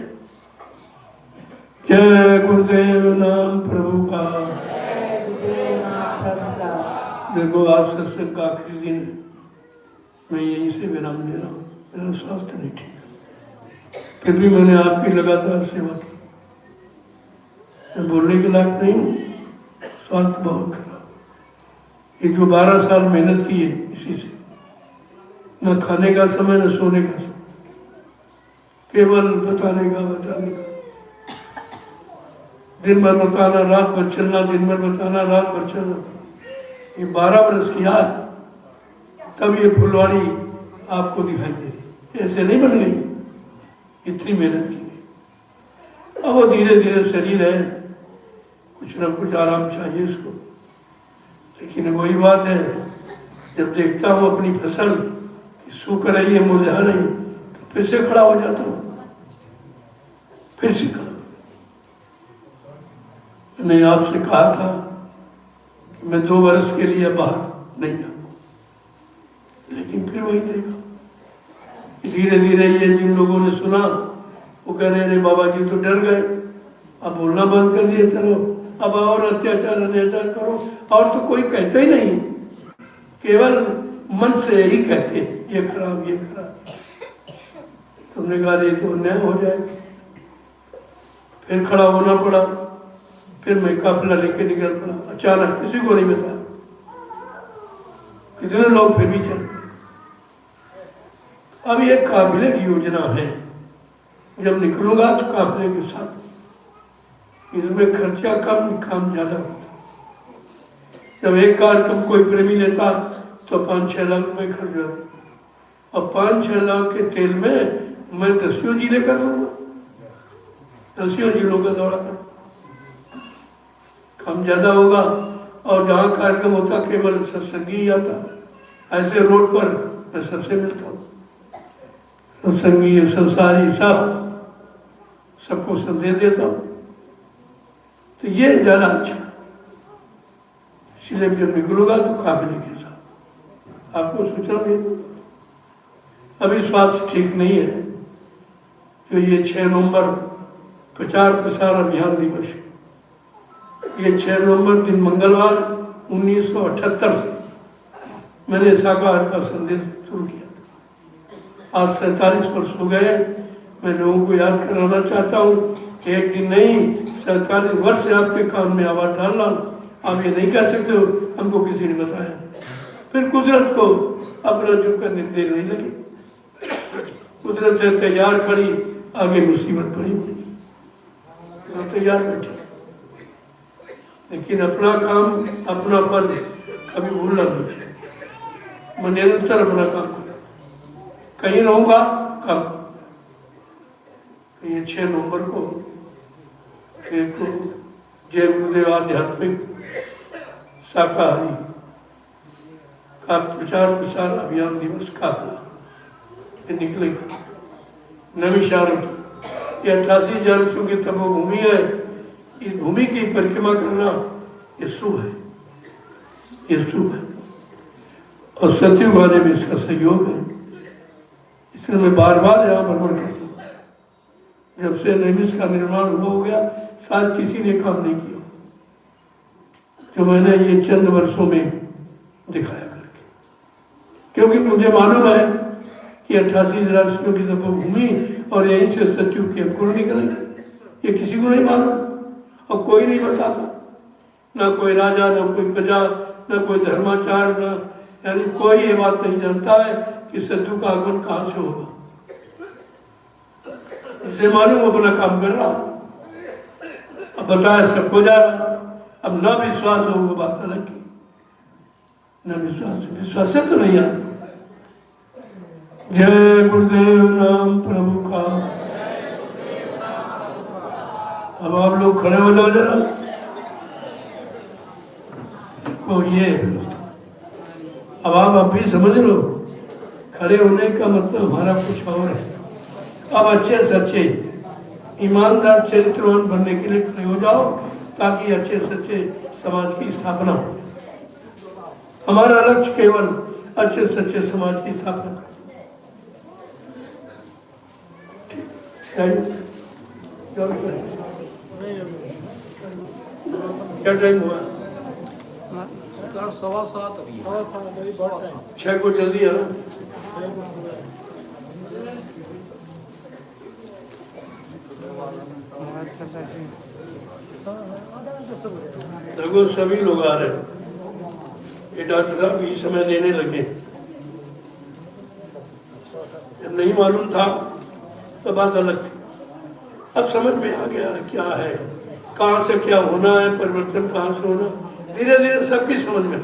जय गुरुदेव नाम प्रभु का। देखो आज सत्संग का आखिरी दिन है, मैं यहीं से विराम दे रहा हूँ। मेरा स्वास्थ्य नहीं ठीक, फिर भी मैंने आपकी लगातार सेवा की। मैं बोलने के लायक नहीं हूँ, स्वास्थ्य बहुत खराब। ये जो 12 साल मेहनत की है इसी से, न खाने का समय न सोने का समय, केवल बताने का। दिन भर बताना रात भर चलना, दिन भर बताना रात भर चलना। ये 12 वर्ष की आज, तब ये फुलवाड़ी आपको दिखाई दे रही। ऐसे नहीं बन गई, इतनी मेहनत की। अब वो धीरे धीरे शरीर है, कुछ ना कुछ आराम चाहिए इसको। लेकिन वही बात है, जब देखता हूँ अपनी फसल सूख रही है, मुरझा रही, तो फिर से खड़ा हो जाता हूँ, फिर से खड़ा। मैंने आपसे कहा था कि मैं 2 वर्ष के लिए बाहर नहीं जाऊँ, लेकिन फिर वही देखा। धीरे धीरे ये जिन लोगों ने सुना वो कह रहे बाबा जी तो डर गए, अब बोलना बंद कर दिए, चलो अब और अत्याचार अत्याचार करो। और तो कोई कहता ही नहीं, केवल मन से यही कहते ये खराब ये खराब। तुमने कहा ये तो अन्याय हो जाए। फिर खड़ा होना पड़ा, फिर मैं काफिला लेके निकल पड़ा। अचानक किसी को नहीं बताया, कितने लोग फिर भी चल। अब ये काफिले की योजना है, जब निकलूंगा तो काफिले के साथ। इसमें खर्चा कम काम ज्यादा होता। जब एक कार्यक्रम कोई प्रेमी लेता तो 5-6 लाख रुपए खर्च होते, और 5-6 लाख के तेल में मैं 10 जिले कर लूंगा, 10 जिलों का दौरा कर। कम ज्यादा होगा। और जहाँ कार्यक्रम होता केवल सत्संगी ही आता, ऐसे रोड पर मैं सबसे मिलता हूँ, सत्संगी संसारी सबको संदेश देता हूँ। तो ये ज्यादा अच्छा। इसलिए जब निकलूंगा तो काबिल के साथ आपको सूचना दे। अभी स्वास्थ्य ठीक नहीं है, तो ये 6 नवंबर प्रचार प्रसार अभियान दिवस है। ये 6 नवंबर दिन मंगलवार 1978 से मैंने शाकाहार का संदेश शुरू किया। आज 47 वर्ष हो गए। मैं लोगों को याद कराना चाहता हूँ, एक दिन नहीं 47 वर्ष से आपके कान में आवाज डालना। आप ये नहीं कह सकते हो हमको किसी ने बताया। फिर कुदरत को अपना चुप करने देर नहीं लगी। कुदरत से तैयार खड़ी, आगे मुसीबत पड़ी, तो तैयार बैठी। लेकिन अपना काम अपना फर्ज कभी भूलना नहीं। मैं निरंतर अपना काम करूँ, कहीं रहूंगा काम। ये 6 नवंबर को एक जय गुरुदेव आध्यात्मिक शाकाहारी का प्रचार प्रसार अभियान दिवस का निकलेगा नैमिषारण्य की। 88,000 वर्षों की तपोभूमि है। इस भूमि की परिक्रमा करना ये शुभ है, ये शुभ है और सतयुग आने में इसका सहयोग है। इसलिए मैं बार बार यहाँ भ्रमण करता हूँ। जब से नैमिष का निर्माण हो गया शायद किसी ने काम नहीं किया जो मैंने ये चंद वर्षों में दिखाया करके, क्योंकि मुझे मालूम है कि 88,000 वर्षों की तपोभूमि और यहीं से सतयुग के अंकुर निकलेंगे। ये किसी को नहीं मालूम और कोई नहीं बताता, ना कोई राजा, ना कोई प्रजा, ना कोई धर्माचार, ना यानी कोई ये बात नहीं जानता है कि सतयुग का आगमन कहाँ से होगा। इसे मालूम अपना काम कर रहा, अब बताया सबको जा रहा। अब न विश्वास हो वो बात अलग की, न विश्वास से तो नहीं आता। जय गुरुदेव नाम प्रभु का। अब आप लोग खड़े हो जाओ जरा। तो ये अब आप भी समझ लो, खड़े होने का मतलब हमारा कुछ और है। अब अच्छे सच्चे ईमानदार चरित्रवान बनने के लिए खड़े हो जाओ ताकि अच्छे सच्चे समाज की स्थापना हो। हमारा लक्ष्य केवल अच्छे सच्चे समाज की स्थापना। क्या टाइम हुआ? 6 को जल्दी है ना? देखो सभी लोग आ रहे हैं। ये डॉक्टर साहब भी समय देने लगे। जब नहीं मालूम था तो बात अलग थी। अब समझ में आ गया क्या है, कहाँ से क्या होना है, परिवर्तन कहाँ से होना। धीरे धीरे सबकी समझ में।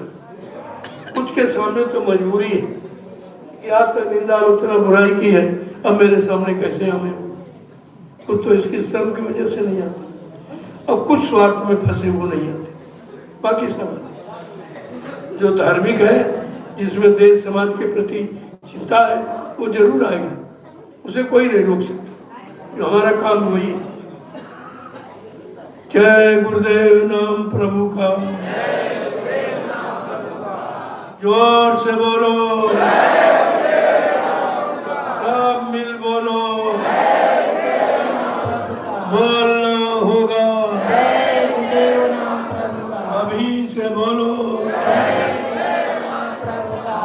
कुछ के सामने तो मजबूरी है कि आज तक निंदा उतना बुराई की है, अब मेरे सामने कैसे आवे। कुछ तो इसकी शर्म की वजह से नहीं आता और कुछ स्वार्थ में फंसे वो नहीं आते। बाकी सब जो धार्मिक है, जिसमें देश समाज के प्रति चिंता है, वो जरूर आएगा। उसे कोई नहीं रोक सकता। हमारा काम वही है। जय गुरुदेव नाम प्रभु का। जोर से बोलो, सब मिल बोलो, बोलना होगा। अभी से बोलो,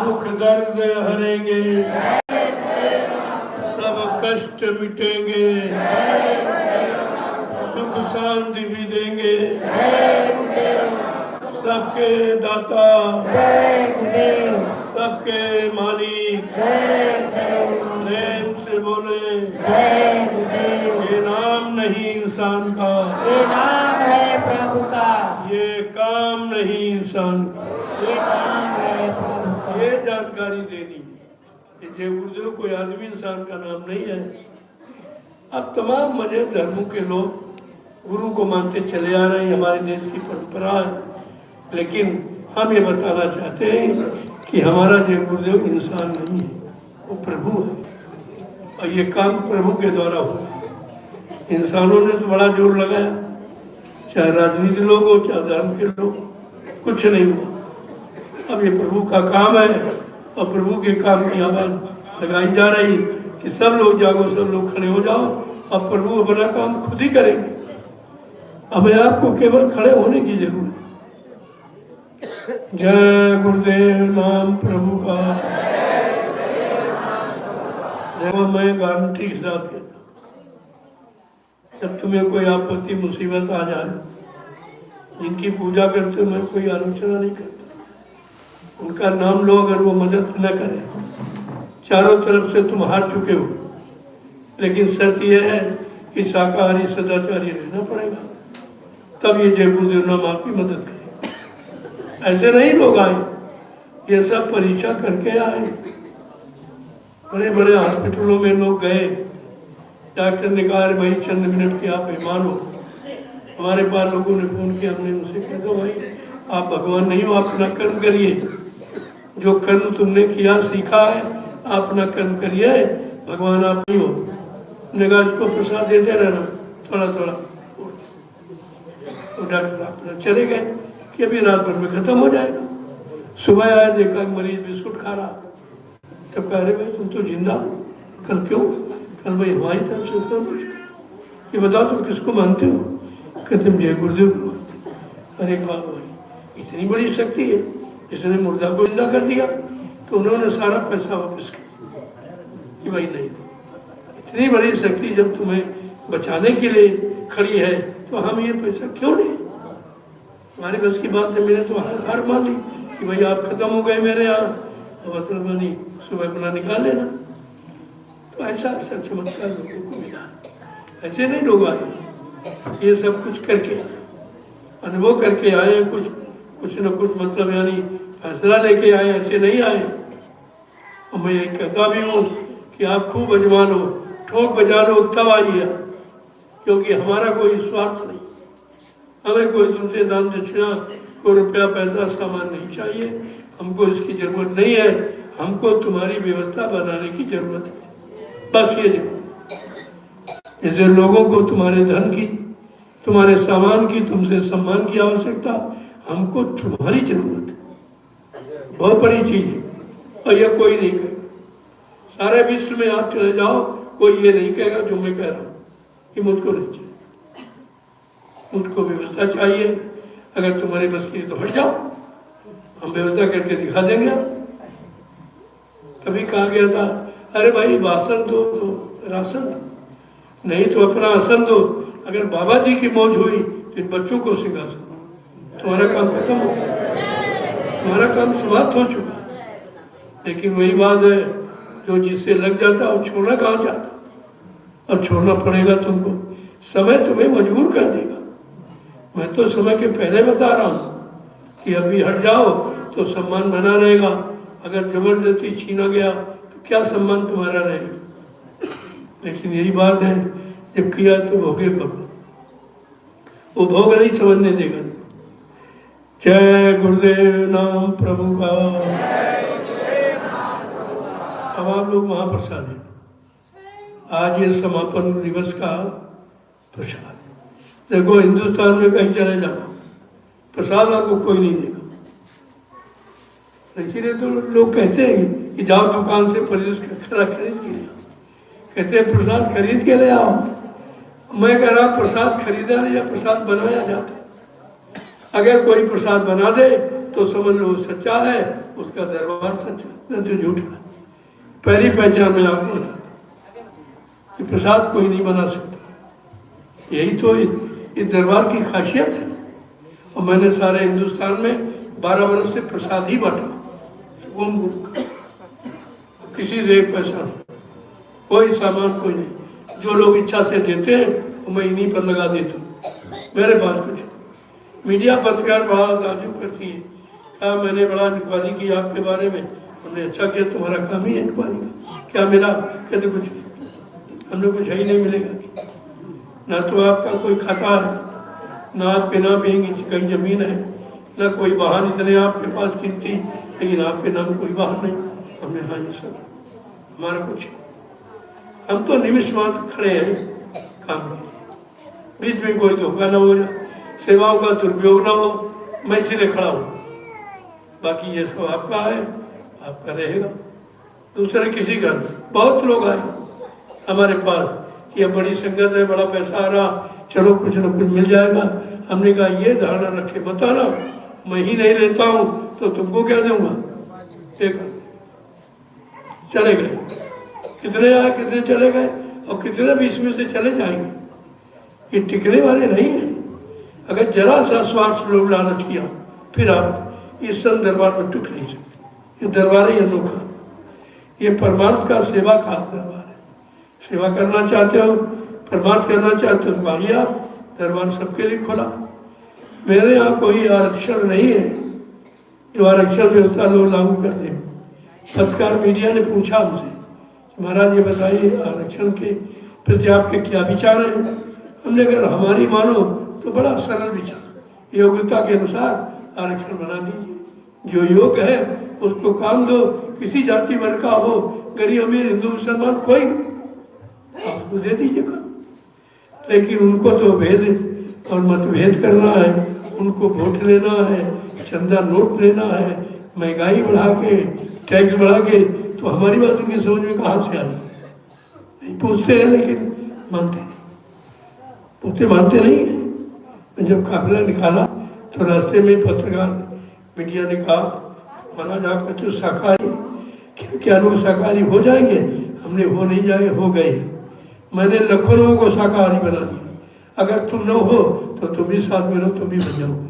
दुख दर्द हरेंगे, सब कष्ट मिटेंगे, सुख शांति भी देंगे। सबके दाता, सबके मालिक, प्रेम से बोले। ये नाम नहीं इंसान का, ये नाम है प्रभु का। ये काम नहीं इंसान का, ये काम है प्रभु का। ये जानकारी देनी है। जय गुरुदेव कोई आदमी इंसान का नाम नहीं है। अब तमाम मजहब धर्मों के लोग गुरु को मानते चले आ रहे हैं, हमारे देश की परंपरा है। लेकिन हम ये बताना चाहते हैं कि हमारा जय गुरुदेव इंसान नहीं है, वो प्रभु है और ये काम प्रभु के द्वारा हुआ। इंसानों ने तो बड़ा जोर लगाया, चाहे राजनीति लोग हो चाहे धर्म के लोग, कुछ नहीं हुआ। अब ये प्रभु का काम है और प्रभु के काम की आवाज लगाई जा रही कि सब लोग जागो, सब लोग खड़े हो जाओ और प्रभु अपना काम खुद ही करेंगे। अब आपको केवल खड़े होने की जरूरत है। जय गुरुदेव नाम प्रभु का। देखो मैं गारंटी के साथ कहता हूँ, जब तुम्हें कोई आपत्ति मुसीबत आ जाए, जिनकी पूजा करते हो मैं कोई आलोचना नहीं करता, उनका नाम लो, अगर वो मदद न करे। चारों तरफ से तुम हार चुके हो, लेकिन सत्य यह है कि शाकाहारी सदाचारी रहना पड़ेगा, तब ये जय गुरुदेव नाम आपकी मदद करे। ऐसे नहीं लोग आए, ये सब परीक्षा करके आए। बड़े बड़े हॉस्पिटलों में लोग गए, डॉक्टर ने कहा अरे भाई चंद मिनट के आप मेहमान हो, हमारे पास लोगों ने फोन किया, हमने उनसे कह दो भाई आप भगवान नहीं हो, आप अपना कर्म करिए, जो कर्म तुमने किया सीखा है आप अपना कर्म करिए, भगवान आप नहीं हो। निगाह को प्रसाद देते रहना थोड़ा थोड़ा। तो डॉक्टर अपना चले गए कि अभी रात भर में खत्म हो जाएगा। सुबह आया, देखा मरीज बिस्कुट खा रहा, तब कह रहे भाई तुम तो जिंदा, कल क्यों? कल भाई हमारी तरफ से उत्तर पूछा, ये बताओ तुम किसको मानते हो? कहते हम जय गुरुदेव को मानते। अरे कहा भाई इतनी बड़ी शक्ति है, जिसने मुर्दा को जिंदा कर दिया। तो उन्होंने सारा पैसा वापस किया कि भाई नहीं, इतनी बड़ी शक्ति जब तुम्हें बचाने के लिए खड़ी है तो हम ये पैसा क्यों नहीं? हमारे बस की बात है, मैंने तो हार मान ली कि भाई आप खत्म हो गए मेरे यहाँ, मतलब नहीं सुबह अपना निकाल लेना। तो ऐसा चमत्कार लोगों को मिला, ऐसे नहीं लोग आए, ये सब कुछ करके अनुभव करके आए, कुछ न कुछ मतलब यानी फैसला लेके आए, ऐसे नहीं आए। और मैं ये कहता भी हूँ कि आप खूब अजमान हो, ठोक बजा लो तब आइए, क्योंकि हमारा कोई स्वार्थ नहीं, हमें कोई तुमसे दान दक्षिणा, कोई रुपया पैसा सामान नहीं चाहिए, हमको इसकी जरूरत नहीं है, हमको तुम्हारी व्यवस्था बनाने की जरूरत है, बस ये जो जैसे लोगों को तुम्हारे धन की, तुम्हारे सामान की, तुमसे सम्मान की आवश्यकता, हमको तुम्हारी जरूरत है, बहुत बड़ी चीज है। और यह कोई नहीं कहेगा, सारे विश्व में आप चले जाओ, कोई ये नहीं कहेगा जो मैं कह रहा हूँ कि मुझको नहीं चाहिए, मुझको व्यवस्था चाहिए। अगर तुम्हारे बस की तो हट जाओ, हम व्यवस्था करके दिखा देंगे। कभी कहा गया था अरे भाई भाषण दो तो राशन दो, नहीं तो अपना आसन दो। अगर बाबा जी की मौज हुई तो इन बच्चों को सिंहासन दो, तुम्हारा काम खत्म हो गया, तुम्हारा काम समाप्त हो चुका। लेकिन वही बात है, जो जिससे लग जाता है वो छोड़ना कहाँ जाता, और छोड़ना पड़ेगा तुमको, समय तुम्हें मजबूर कर देगा। मैं तो समय के पहले बता रहा हूँ कि अभी हट जाओ तो सम्मान बना रहेगा, अगर जबरदस्ती छीना गया तो क्या सम्मान तुम्हारा रहेगा। लेकिन यही बात है, जब किया तो भोगे भगवान, वो भोग नहीं समझने देगा। जय गुरुदेव नाम प्रभु का। अब आप लोग महाप्रसाद है, आज ये समापन दिवस का प्रसाद। देखो हिंदुस्तान में कहीं चले जाओ, प्रसाद आपको कोई नहीं देगा। इसीलिए तो लोग कहते हैं कि जाओ दुकान से खरीद के ले, कहते हैं प्रसाद खरीद के ले आओ। मैं कह रहा प्रसाद खरीदा नहीं, या प्रसाद बनाया जाता है। अगर कोई प्रसाद बना दे तो समझ लो सच्चा है, उसका दरबार सच्चा, नहीं तो झूठा। पहली पहचान में आपको कि प्रसाद कोई नहीं बना सकता, यही तो इस दरबार की खासियत है। और मैंने सारे हिंदुस्तान में 12 वर्ष से प्रसाद ही बांटा, घूम घूम कर, किसी से एक पैसा, कोई सामान कोई नहीं। जो लोग इच्छा से देते हैं वो मैं इन्हीं पर लगा देता हूँ, मेरे पास कुछ। मीडिया पत्रकार बड़ा ताजुब करती है, क्या मैंने बड़ा इंक्वायरी की आपके बारे में, हमने अच्छा किया, तुम्हारा काम ही है इंक्वायरी का, क्या मिला? कहते कुछ हमने कुछ है ही नहीं मिलेगा, ना तो आपका कोई खाता है, ना आप पे ना बेंगी कहीं जमीन है, ना कोई वाहन इतने आपके पास कीमती, लेकिन आपके नाम कोई वाहन नहीं। हमने हाँ ये सब हमारा कुछ, हम तो निमिष मात्र खड़े हैं काम के, बीच में कोई धोखा ना हो जाए, सेवाओं का दुरुपयोग ना हो, मैं इसलिए खड़ा हूँ। बाकी ये सब आपका है, आपका रहेगा, दूसरे किसी का। बहुत लोग आए हमारे पास कि अब बड़ी संगत है, बड़ा पैसा आ रहा, चलो कुछ न कुछ मिल जाएगा। हमने कहा ये धारणा रखे बताना, मैं ही नहीं लेता हूँ तो तुमको क्या दूंगा। देखा चले गए, कितने आए कितने चले गए, और कितने भी इसमें से चले जाएंगे। ये टिकने वाले नहीं है। अगर जरा सा स्वार्थ लोग लालच किया, फिर आप इस सन दरबार में टूट नहीं सकते। ये दरबार ही अनोखा, ये परमार्थ का सेवा का दरबार है। सेवा करना चाहते हो, परमार्थ करना चाहते हो तो आइए आप, दरबार सबके लिए खुला। मेरे यहाँ कोई आरक्षण नहीं है, जो आरक्षण व्यवस्था लोग लागू करते हैं। पत्रकार मीडिया ने पूछा हमसे, महाराज ये बताइए आरक्षण के प्रति आपके क्या विचार हैं? हमने अगर हमारी मानो तो बड़ा सरल विचार, योग्यता के अनुसार आरक्षण बना दीजिए, जो योग्य है उसको काम दो, किसी जाति वर्ग का हो, गरीब अमीर हिंदू मुसलमान कोई, आप उसको दे दीजिए काम। लेकिन उनको तो भेद और मतभेद करना है, उनको वोट लेना है, चंदा नोट लेना है, महंगाई बढ़ा के, टैक्स बढ़ा के, तो हमारी बात उनकी समझ में कहाँ से आई? नहीं पूछते हैं लेकिन मानते नहीं, पूछते मानते नहीं है। मैं जब काफिला निकाला तो रास्ते में पत्रकार मीडिया ने कहा, महाराज आप कहते हो शाकाहारी, क्या लोग शाकाहारी हो जाएंगे? हमने हो नहीं जाए, हो गए। मैंने लाखों लोगों को शाकाहारी बना दिया। अगर तुम न हो तो तुम भी साथ में रहो, तुम भी बन जाओगे।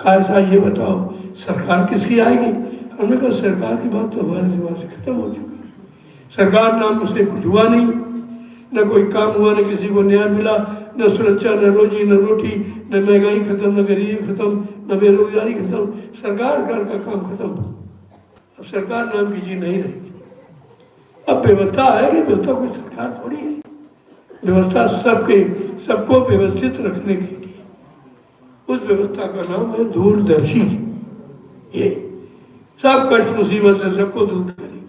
कैसा ये बताओ, सरकार किसकी आएगी? हमने कहा सरकार की बात तो हमारे दिमाग से खत्म हो चुकी है। सरकार नाम से कुछ हुआ नहीं, न कोई काम हुआ, न किसी को न्याय मिला, न सुरक्षा, न रोजी, न रोटी, न महंगाई खत्म, न गरीबी खत्म, न बेरोजगारी खत्म। सरकार घर का काम खत्म। अब सरकार नाम की चीज नहीं रहेगी। अब व्यवस्था आएगी, व्यवस्था कोई सरकार थोड़ी है। व्यवस्था सबको व्यवस्थित रखने के लिए, उस व्यवस्था का नाम है दूरदर्शी। ये सब कष्ट मुसीबत से सबको दूर करेगी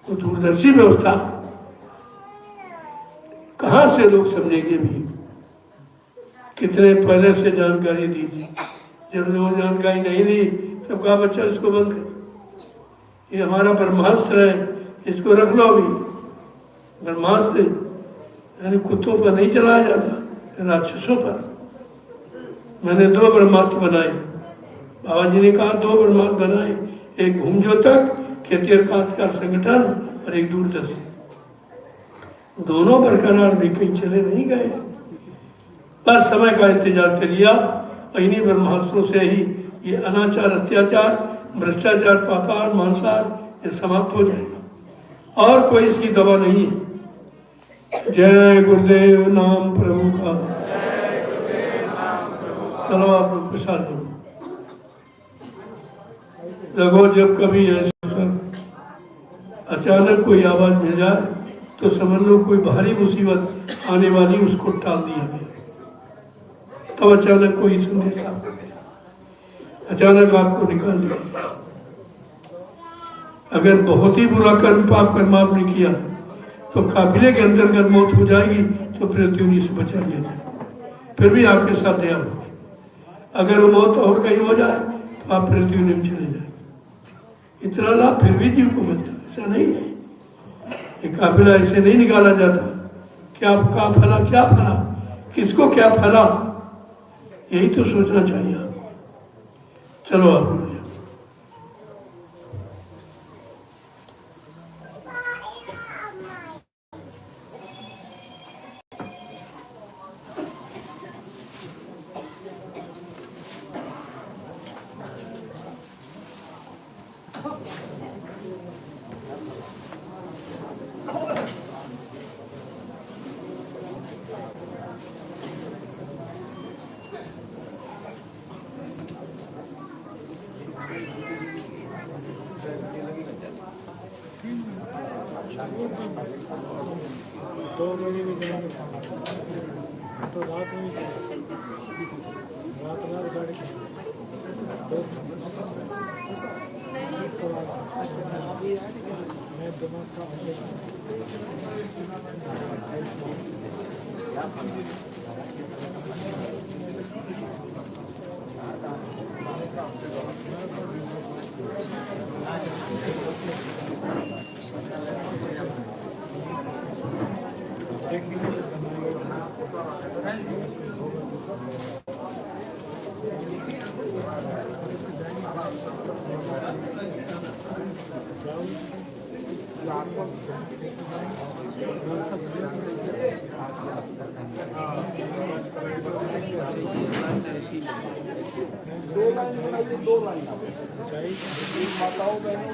वो दूरदर्शी व्यवस्था। कहाँ से लोग समझेंगे भी? कितने पहले से जानकारी दी थी, जब लोग जानकारी नहीं दी तब कहा बच्चा इसको बंद कर, ये हमारा ब्रह्मास्त्र है, इसको रख लो। अभी ब्रह्मास्त्र यानी कुत्तों पर नहीं चलाया जाता, राक्षसों पर। मैंने 2 ब्रह्मास्त्र बनाए, बाबा जी ने कहा 2 ब्रह्मास्त्र बनाए, एक भूमज्योतक खेती और काश्तकार संगठन और एक दूरदर्शी। दोनों बरकरार भी कहीं चले नहीं गए, बस समय का इंतजार कर लिया। और इन्हीं ब्रह्मास्त्रों से ही ये अनाचार, अत्याचार, भ्रष्टाचार, पापार, मांसार ये समाप्त हो जाएगा, और कोई इसकी दवा नहीं है। जय गुरुदेव नाम प्रभु का। चलो आप लोग प्रसाद लो। देखो जब कभी ऐसा अचानक कोई आवाज मिल जाए तो समझ लो कोई भारी मुसीबत आने वाली, उसको टाल दिया गया। तब अचानक कोई संदेश आ गया, अचानक आपको निकाल दिया। अगर बहुत ही बुरा कर्म, पाप कर्म आपने किया तो काबिले के अंतर्गत मौत हो जाएगी, तो पृथ्वी उन्हीं से बचा लिया जाए, फिर भी आपके साथ दया होगी। अगर वो मौत और कहीं हो जाए तो आप पृथ्वी में चले जाए। इतना लाभ फिर भी जीव को मिलता, ऐसा नहीं है। ये काफिला ऐसे नहीं निकाला जाता, क्या फला, क्या फला, किसको क्या फला, यही तो सोचना चाहिए आपको। चलो आप तो रात में रात गाड़ी मैं दिमाग का दो लाइन माताओं बहनों